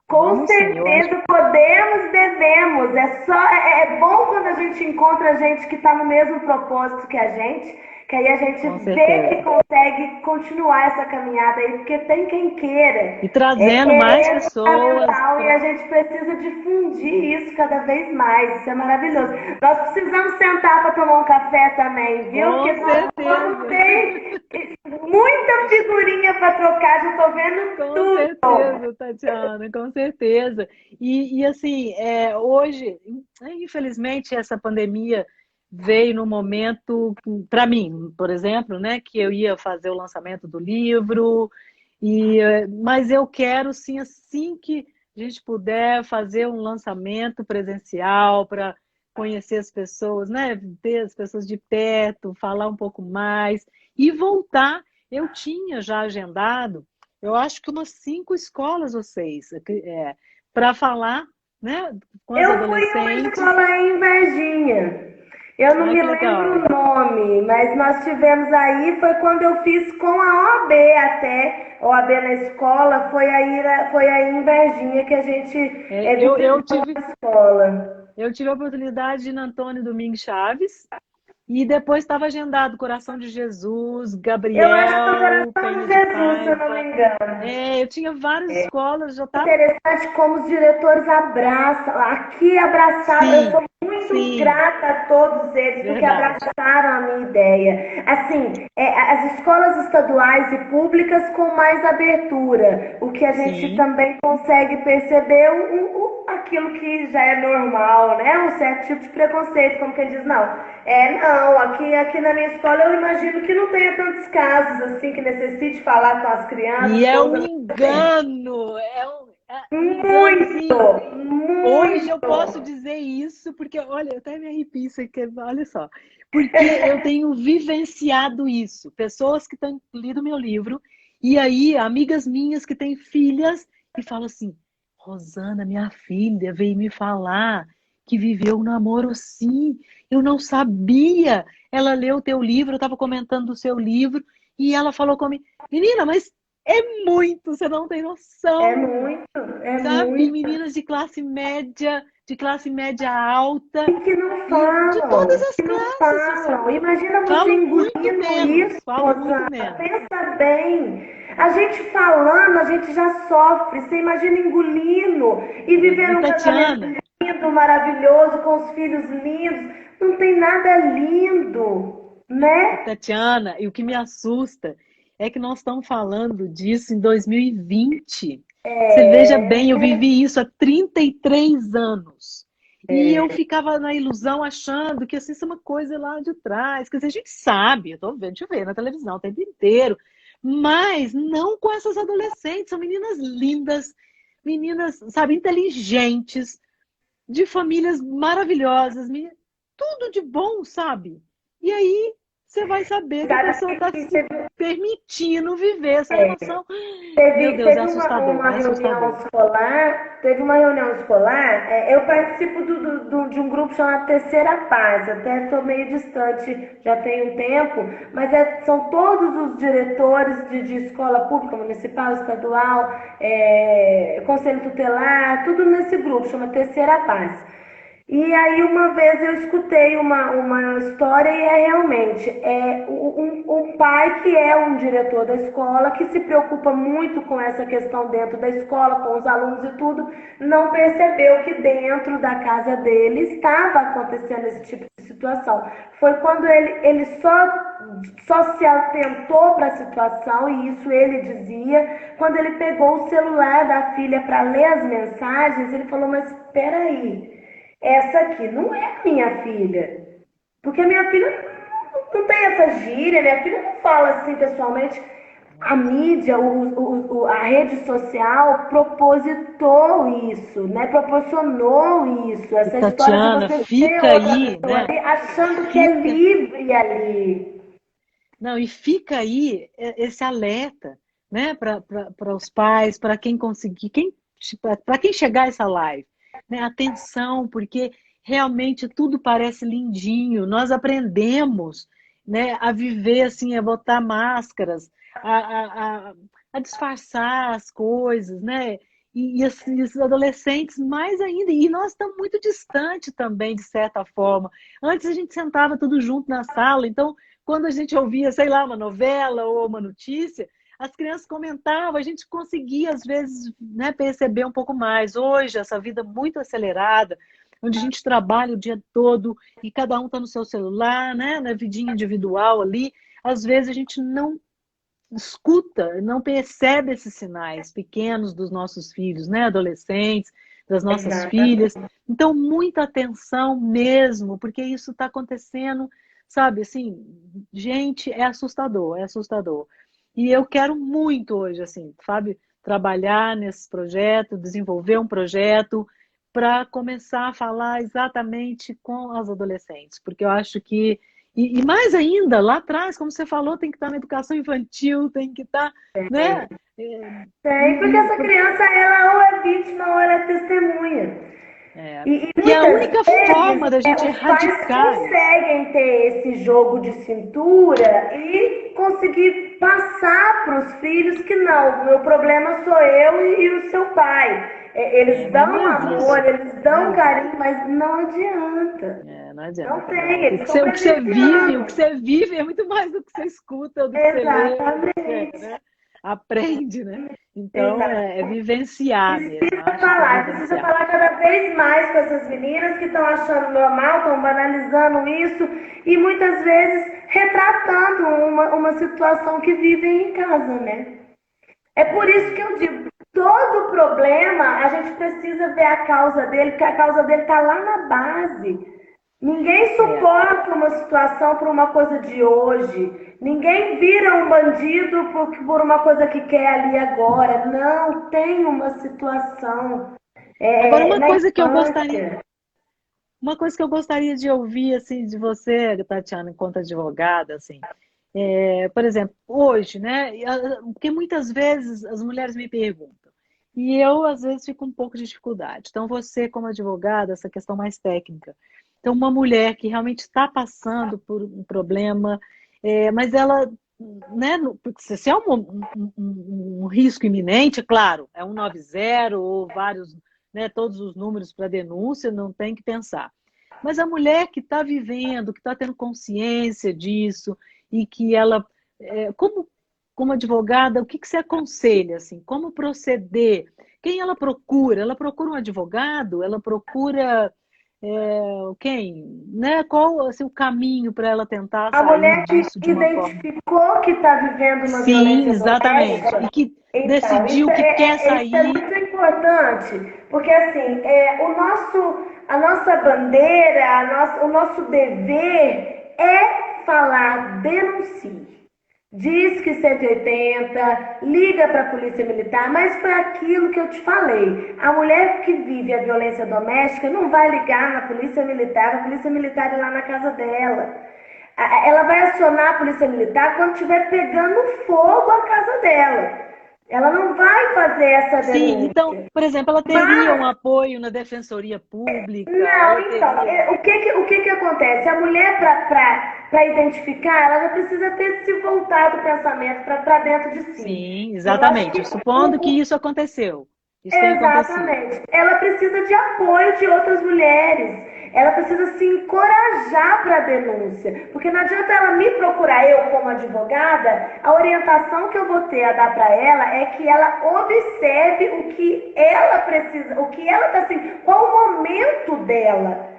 S3: Com
S2: Vamos sim, eu acho.
S3: certeza podemos, devemos. É bom quando a gente encontra gente que está no mesmo propósito que a gente, que aí a gente
S2: Com
S3: vê que
S2: certeza.
S3: consegue continuar essa caminhada aí, porque tem quem queira.
S2: E trazendo mais
S3: Querer é
S2: pessoas
S3: fundamental e a
S2: para.
S3: gente precisa difundir isso cada vez mais. Isso é maravilhoso. Nós precisamos sentar para tomar um café também, viu?
S2: Com
S3: Porque nós vamos
S2: certeza.
S3: ter muita figurinha para trocar, já estou vendo
S2: Com
S3: tudo.
S2: certeza, Tatiana, com certeza. E assim, hoje, infelizmente, essa pandemia veio no momento, para mim, por exemplo, né, que eu ia fazer o lançamento do livro, mas eu quero, sim, assim que a gente puder fazer um lançamento presencial para conhecer as pessoas, né, ter as pessoas de perto, falar um pouco mais e voltar. Eu tinha já agendado, eu acho que umas 5 escolas vocês, para falar, né, com as
S3: Eu fui em uma
S2: adolescentes.
S3: escola em Varginha. Eu não
S2: Ai,
S3: me
S2: que
S3: lembro
S2: legal.
S3: o nome, mas nós tivemos aí, foi quando eu fiz com a OAB até, OAB na escola, foi aí em Varginha que a gente
S2: Eu
S3: visitou
S2: tive,
S3: a escola.
S2: eu tive a oportunidade de ir na Antônio Domingues Chaves e depois estava agendado Coração de Jesus,
S3: Eu acho que foi o
S2: Gabriel,
S3: Coração de
S2: Penha de
S3: Jesus, se eu não me
S2: Paiva.
S3: engano.
S2: Eu tinha várias escolas, já estava.
S3: Interessante como os diretores abraçam, aqui abraçaram, eu
S2: Sim,
S3: sou muito
S2: sim,
S3: grata a todos eles, porque
S2: verdade.
S3: abraçaram a minha ideia. Assim, as escolas estaduais e públicas com mais abertura, o que a gente
S2: Sim,
S3: também consegue perceber aquilo que já é normal, né? Um certo tipo de preconceito, como quem diz, não, aqui na minha escola eu imagino que não tenha tantos casos assim que necessite falar com as
S2: e
S3: crianças
S2: é um
S3: todas.
S2: engano, é um engano,
S3: Muito,
S2: assim. Hoje eu posso
S3: muito.
S2: dizer isso, porque, olha, eu até me arrepio isso aqui, olha só. Porque eu tenho vivenciado isso. Pessoas que têm lido meu livro, e aí, amigas minhas que têm filhas, e falam assim: Rosana, minha filha, veio me falar que viveu um namoro assim. Eu não sabia. Ela leu o teu livro, eu estava comentando do seu livro, e ela falou comigo: Menina, mas é muito, você não tem
S3: É
S2: noção.
S3: muito, é
S2: Sabe,
S3: muito.
S2: meninas de classe média alta,
S3: E que não
S2: e de todas
S3: falam,
S2: as
S3: que não
S2: classes, assim,
S3: falam. Imagina você
S2: falam muito
S3: engolindo isso,
S2: menos, falam muito
S3: Rosana.
S2: menos.
S3: Pensa bem. A gente falando, a gente já sofre. Você imagina engolindo e viver
S2: E
S3: um casamento
S2: Tatiana,
S3: lindo, maravilhoso, com os filhos lindos. Não tem nada lindo,
S2: e
S3: né?
S2: Tatiana, e o que me assusta é que nós estamos falando disso em 2020. Você veja bem, eu vivi isso há 33 anos. E eu ficava na ilusão achando que assim, isso é uma coisa lá de trás. Quer dizer, a gente sabe, eu tô vendo, a gente vê na televisão o tempo inteiro, mas não com essas adolescentes. São meninas lindas, meninas, sabe, inteligentes, de famílias maravilhosas, tudo de bom, sabe? E aí você vai saber que a
S3: Sabe
S2: pessoa está
S3: que
S2: se permitindo viver essa emoção. Meu
S3: Teve,
S2: Deus, é
S3: teve
S2: assustador,
S3: uma
S2: é
S3: reunião
S2: assustador.
S3: escolar, teve uma reunião escolar, eu participo de um grupo chamado Terceira Paz, até estou meio distante, já tem um tempo, mas são todos os diretores de escola pública, municipal, estadual, conselho tutelar, tudo nesse grupo, chama Terceira Paz. E aí uma vez eu escutei uma história e realmente um pai que é um diretor da escola, que se preocupa muito com essa questão dentro da escola, com os alunos e tudo, não percebeu que dentro da casa dele estava acontecendo esse tipo de situação. Foi quando ele só se atentou para a situação, e isso ele dizia, quando ele pegou o celular da filha para ler as mensagens, ele falou, mas espera aí, essa aqui não é minha filha. Porque minha filha não tem essa gíria, minha filha não fala assim pessoalmente. a mídia, a rede social propositou isso, né? Proporcionou isso,
S2: E,
S3: essa história de
S2: Tatiana,
S3: você ter
S2: fica
S3: outra
S2: aí,
S3: pessoa
S2: né?
S3: ali, achando que é
S2: Fica.
S3: livre ali.
S2: Não, e fica aí esse alerta, né, para os pais, para quem conseguir, para quem chegar essa live, né? Atenção, porque realmente tudo parece lindinho. Nós aprendemos, né, a viver assim, a botar máscaras, a disfarçar as coisas, né? E esses adolescentes mais ainda, e nós estamos muito distante também, de certa forma. Antes a gente sentava tudo junto na sala, então quando a gente ouvia, sei lá, uma novela ou uma notícia, as crianças comentavam, a gente conseguia, às vezes, né, perceber um pouco mais. Hoje, essa vida muito acelerada, onde a gente trabalha o dia todo e cada um está no seu celular, né, na vidinha individual ali, às vezes a gente não escuta, não percebe esses sinais pequenos dos nossos filhos, né, adolescentes, das nossas filhas.
S3: Exatamente.
S2: Então, muita atenção mesmo, porque isso está acontecendo, sabe, assim, gente, é assustador, é assustador. E eu quero muito hoje, assim, sabe, trabalhar nesse projeto, desenvolver um projeto para começar a falar exatamente com as adolescentes, porque eu acho que e mais ainda, lá atrás, como você falou, tem que estar na educação infantil, tem que estar, né?
S3: Tem, porque essa criança, ela ou é vítima ou ela é testemunha. E
S2: Que é a
S3: muitas
S2: única
S3: vezes
S2: forma da gente
S3: os pais
S2: erradicar isso.
S3: conseguem ter esse jogo de cintura e conseguir passar para os filhos que não, o meu problema sou eu e o seu pai. Eles
S2: Mas não
S3: dão
S2: existe.
S3: amor, eles
S2: Não
S3: dão
S2: existe.
S3: carinho, mas não adianta.
S2: Não
S3: Não
S2: adianta,
S3: tem,
S2: não.
S3: eles estão
S2: O que
S3: presenciando.
S2: você vive é muito mais do que você escuta, do que você lê, do que você,
S3: Exatamente.
S2: né, aprende, né? Então, é
S3: Exatamente.
S2: vivenciar mesmo. Eu acho que é
S3: Precisa
S2: vivenciar.
S3: falar cada vez mais com essas meninas que estão achando normal, estão banalizando isso e muitas vezes retratando uma situação que vivem em casa, né? É por isso que eu digo, todo problema a gente precisa ver a causa dele, porque a causa dele está lá na base. Ninguém
S2: É.
S3: suporta uma situação por uma coisa de hoje. Ninguém vira um bandido por uma coisa que quer ali agora. Não, tem uma situação
S2: Agora,
S3: na infância.
S2: uma coisa que eu gostaria de ouvir, assim, de você, Tatiana, enquanto advogada, assim, por exemplo, hoje, né? Porque muitas vezes as mulheres me perguntam, e eu, às vezes, fico um pouco de dificuldade. Então, você, como advogada, essa questão mais técnica. Então, uma mulher que realmente está passando por um problema, mas ela, né, porque se é um risco iminente, claro, é 190 ou vários, né, todos os números para denúncia, não tem que pensar. Mas a mulher que está vivendo, que está tendo consciência disso, e que ela, como advogada, o que você aconselha, assim, como proceder? Quem ela procura? Ela procura um advogado? Ela procura quem? Né? Qual assim, o caminho para ela tentar
S3: A
S2: sair
S3: mulher que
S2: disso de uma forma?
S3: identificou que está vivendo uma
S2: Sim,
S3: violência
S2: exatamente. E
S3: doméstica,
S2: que
S3: então,
S2: decidiu que quer
S3: isso é
S2: sair.
S3: muito importante, porque assim, a nossa bandeira, o nosso dever é falar, denuncie. Diz que 180, liga para a polícia militar, mas foi aquilo que eu te falei. A mulher que vive a violência doméstica não vai ligar na polícia militar, a polícia militar é lá na casa dela. Ela vai acionar a polícia militar quando estiver pegando fogo a casa dela. Ela não vai fazer essa
S2: Sim, então,
S3: denúncia.
S2: por exemplo, ela teria um
S3: Mas
S2: apoio na defensoria pública,
S3: não,
S2: ela
S3: então,
S2: teria.
S3: o que acontece? A mulher, para identificar, ela já precisa ter se voltado o pensamento para dentro de si.
S2: Sim,
S3: Eu acho
S2: exatamente.
S3: que
S2: Supondo que isso aconteceu. Isso tem acontecido.
S3: exatamente. Ela precisa de apoio de outras mulheres. Ela precisa se encorajar para a denúncia. Porque não adianta ela me procurar, eu como advogada, a orientação que eu vou ter a dar para ela é que ela observe o que ela precisa, o que ela está assim, qual o momento dela.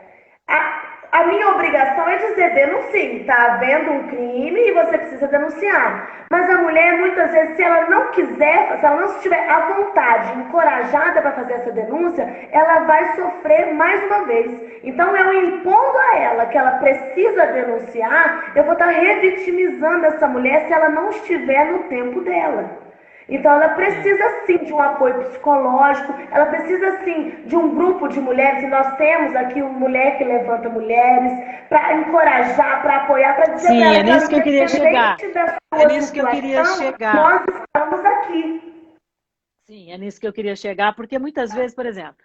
S3: A minha obrigação é dizer, denuncie, está havendo um crime e você precisa denunciar. Mas a mulher, muitas vezes, se ela não quiser, se ela não estiver à vontade, encorajada para fazer essa denúncia, ela vai sofrer mais uma vez. Então, eu impondo a ela que ela precisa denunciar, eu vou estar revitimizando essa mulher se ela não estiver no tempo dela. Então, ela precisa sim de um apoio psicológico, ela precisa sim de um grupo de mulheres, e nós temos aqui uma Mulher que Levanta Mulheres, para encorajar, para apoiar, para dizer
S2: Sim,
S3: para ela
S2: é nisso que eu queria chegar.
S3: da
S2: É
S3: sua
S2: nisso que eu queria
S3: situação,
S2: chegar.
S3: nós estamos aqui.
S2: Sim, é nisso que eu queria chegar, porque muitas vezes, por exemplo,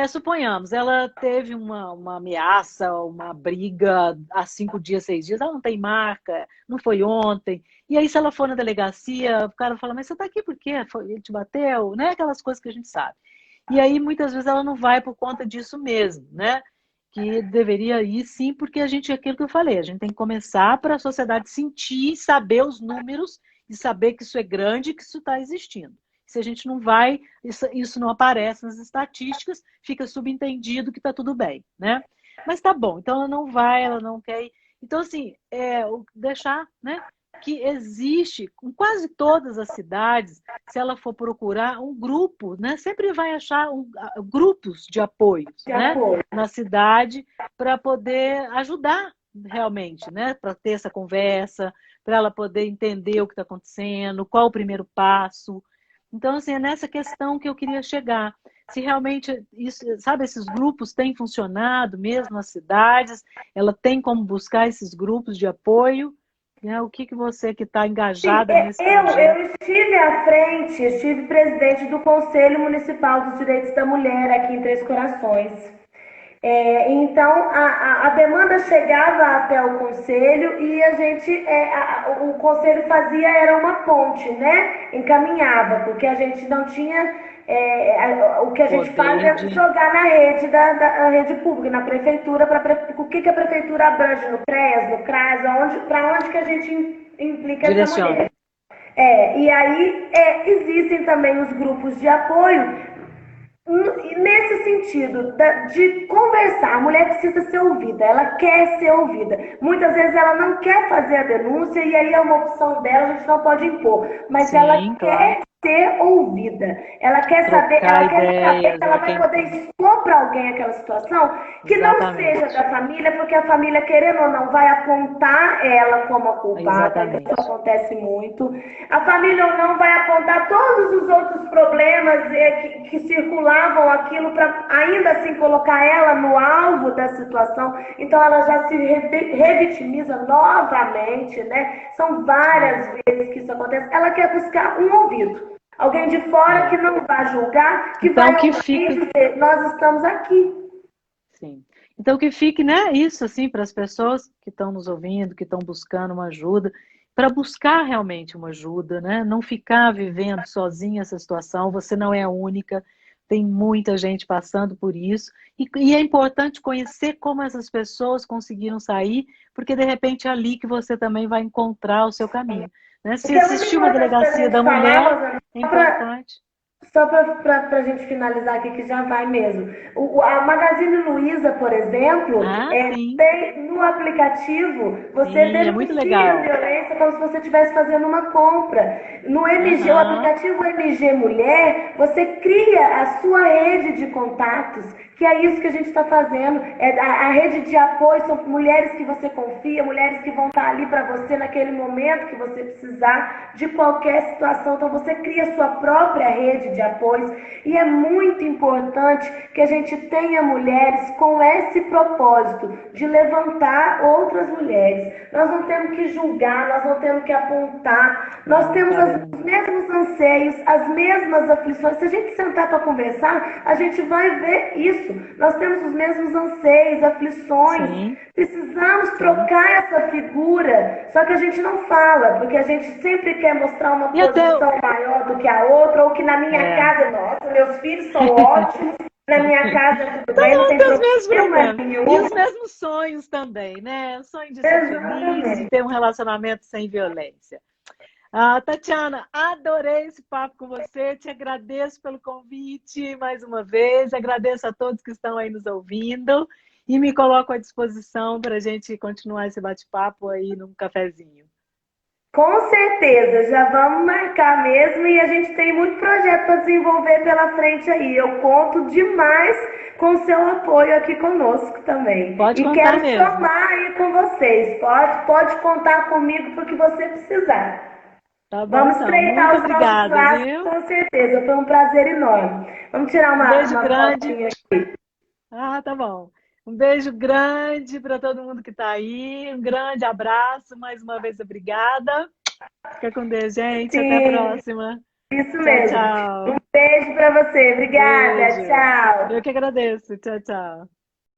S2: suponhamos, ela teve uma ameaça, uma briga há 5 dias, 6 dias, ela não tem marca, não foi ontem. E aí, se ela for na delegacia, o cara fala, mas você está aqui por quê? Ele te bateu? Né? Aquelas coisas que a gente sabe. E aí, muitas vezes, ela não vai por conta disso mesmo, né? Que deveria ir sim, porque a gente, é aquilo que eu falei, a gente tem que começar para a sociedade sentir, saber os números e saber que isso é grande e que isso está existindo. Se a gente não vai, isso não aparece nas estatísticas, fica subentendido que está tudo bem, né? Mas tá bom, então ela não vai, ela não quer ir. Então, assim, deixar, né? Que existe, em quase todas as cidades, se ela for procurar um grupo, né? Sempre vai achar grupos de apoios, né? Na cidade, para poder ajudar realmente, né? Para ter essa conversa, para ela poder entender o que está acontecendo, qual o primeiro passo. Então, assim, é nessa questão que eu queria chegar. Se realmente, isso, sabe, esses grupos têm funcionado mesmo nas cidades, ela tem como buscar esses grupos de apoio, né? O que você que está
S3: Sim,
S2: engajada nesse
S3: eu
S2: projeto?
S3: estive à frente, estive presidente do Conselho Municipal dos Direitos da Mulher aqui em Três Corações. Então, a demanda chegava até o conselho e a gente, o conselho fazia, era uma ponte, né? Encaminhava, porque a gente não tinha, o que a gente faz é jogar na rede, da rede pública, na prefeitura, o que a prefeitura abrange no CREAS, no CRAS, para onde que a gente implica essa mulher. E aí existem também os grupos de apoio. Nesse sentido, de conversar, a mulher precisa ser ouvida, ela quer ser ouvida. Muitas vezes ela não quer fazer a denúncia e aí é uma opção dela, a gente não pode impor. Mas sim, ela quer ser ouvida, ela quer saber, ela quer saber que ela vai poder expor para alguém aquela situação que não seja da família, porque a família, querendo ou não, vai apontar ela como a culpada, isso acontece muito. A família ou não vai apontar todos os outros problemas que circulavam aquilo para ainda assim colocar ela no alvo da situação. Então ela já se revitimiza novamente, né? São várias vezes que isso acontece. Ela quer buscar um ouvido. Alguém de fora que não vai julgar, que então, vai ouvir e dizer, nós estamos aqui.
S2: Sim. Então que fique, né, isso assim, para as pessoas que estão nos ouvindo, que estão buscando uma ajuda, para buscar realmente uma ajuda, né? Não ficar vivendo sozinha essa situação, você não é a única, tem muita gente passando por isso, e é importante conhecer como essas pessoas conseguiram sair, porque de repente é ali que você também vai encontrar o seu caminho. Né? Se existir uma delegacia da mulher, é importante.
S3: Só para a gente finalizar aqui, que já vai mesmo. A Magazine Luiza, por exemplo, tem no aplicativo, você denuncia a violência como se você estivesse fazendo uma compra. No MG, o aplicativo MG Mulher, você cria a sua rede de contatos, que é isso que a gente está fazendo. A rede de apoio são mulheres que você confia, mulheres que vão estar ali para você naquele momento que você precisar de qualquer situação. Então você cria a sua própria rede de apoios, e é muito importante que a gente tenha mulheres com esse propósito de levantar outras mulheres. Nós não temos que julgar, nós não temos que apontar, nós temos os mesmos anseios, as mesmas aflições. Se a gente sentar para conversar, a gente vai ver isso. Nós temos os mesmos anseios, aflições. Precisamos trocar essa figura, só que a gente não fala, porque a gente sempre quer mostrar uma posição maior do que a outra, ou que na minha casa, nossa, meus filhos são ótimos, na minha casa tudo bem, não tem problema nenhum.
S2: E os mesmos sonhos também, né? O sonho de ser feliz, de ter um relacionamento sem violência. Tatiana, adorei esse papo com você, te agradeço pelo convite mais uma vez, agradeço a todos que estão aí nos ouvindo e me coloco à disposição para a gente continuar esse bate-papo aí num cafezinho.
S3: Com certeza, já vamos marcar mesmo e a gente tem muito projeto para desenvolver pela frente aí. Eu conto demais com o seu apoio aqui conosco também.
S2: Pode
S3: E
S2: contar
S3: quero
S2: mesmo.
S3: somar aí com vocês. Pode contar comigo para o que você precisar.
S2: Tá bom,
S3: Vamos
S2: então.
S3: estreitar
S2: Muito
S3: os nossos
S2: obrigada,
S3: laços
S2: viu?
S3: com certeza. Foi um prazer enorme. Vamos tirar
S2: Um beijo
S3: uma
S2: grande.
S3: fotinha aqui.
S2: Ah, tá bom. Um beijo grande para todo mundo que está aí. Um grande abraço. Mais uma vez, obrigada. Fica com Deus, gente. Até a
S3: Sim,
S2: próxima.
S3: isso
S2: Tchau,
S3: mesmo. Um
S2: tchau.
S3: beijo para você. Obrigada.
S2: Beijo. Eu
S3: Tchau.
S2: que agradeço. Tchau, tchau.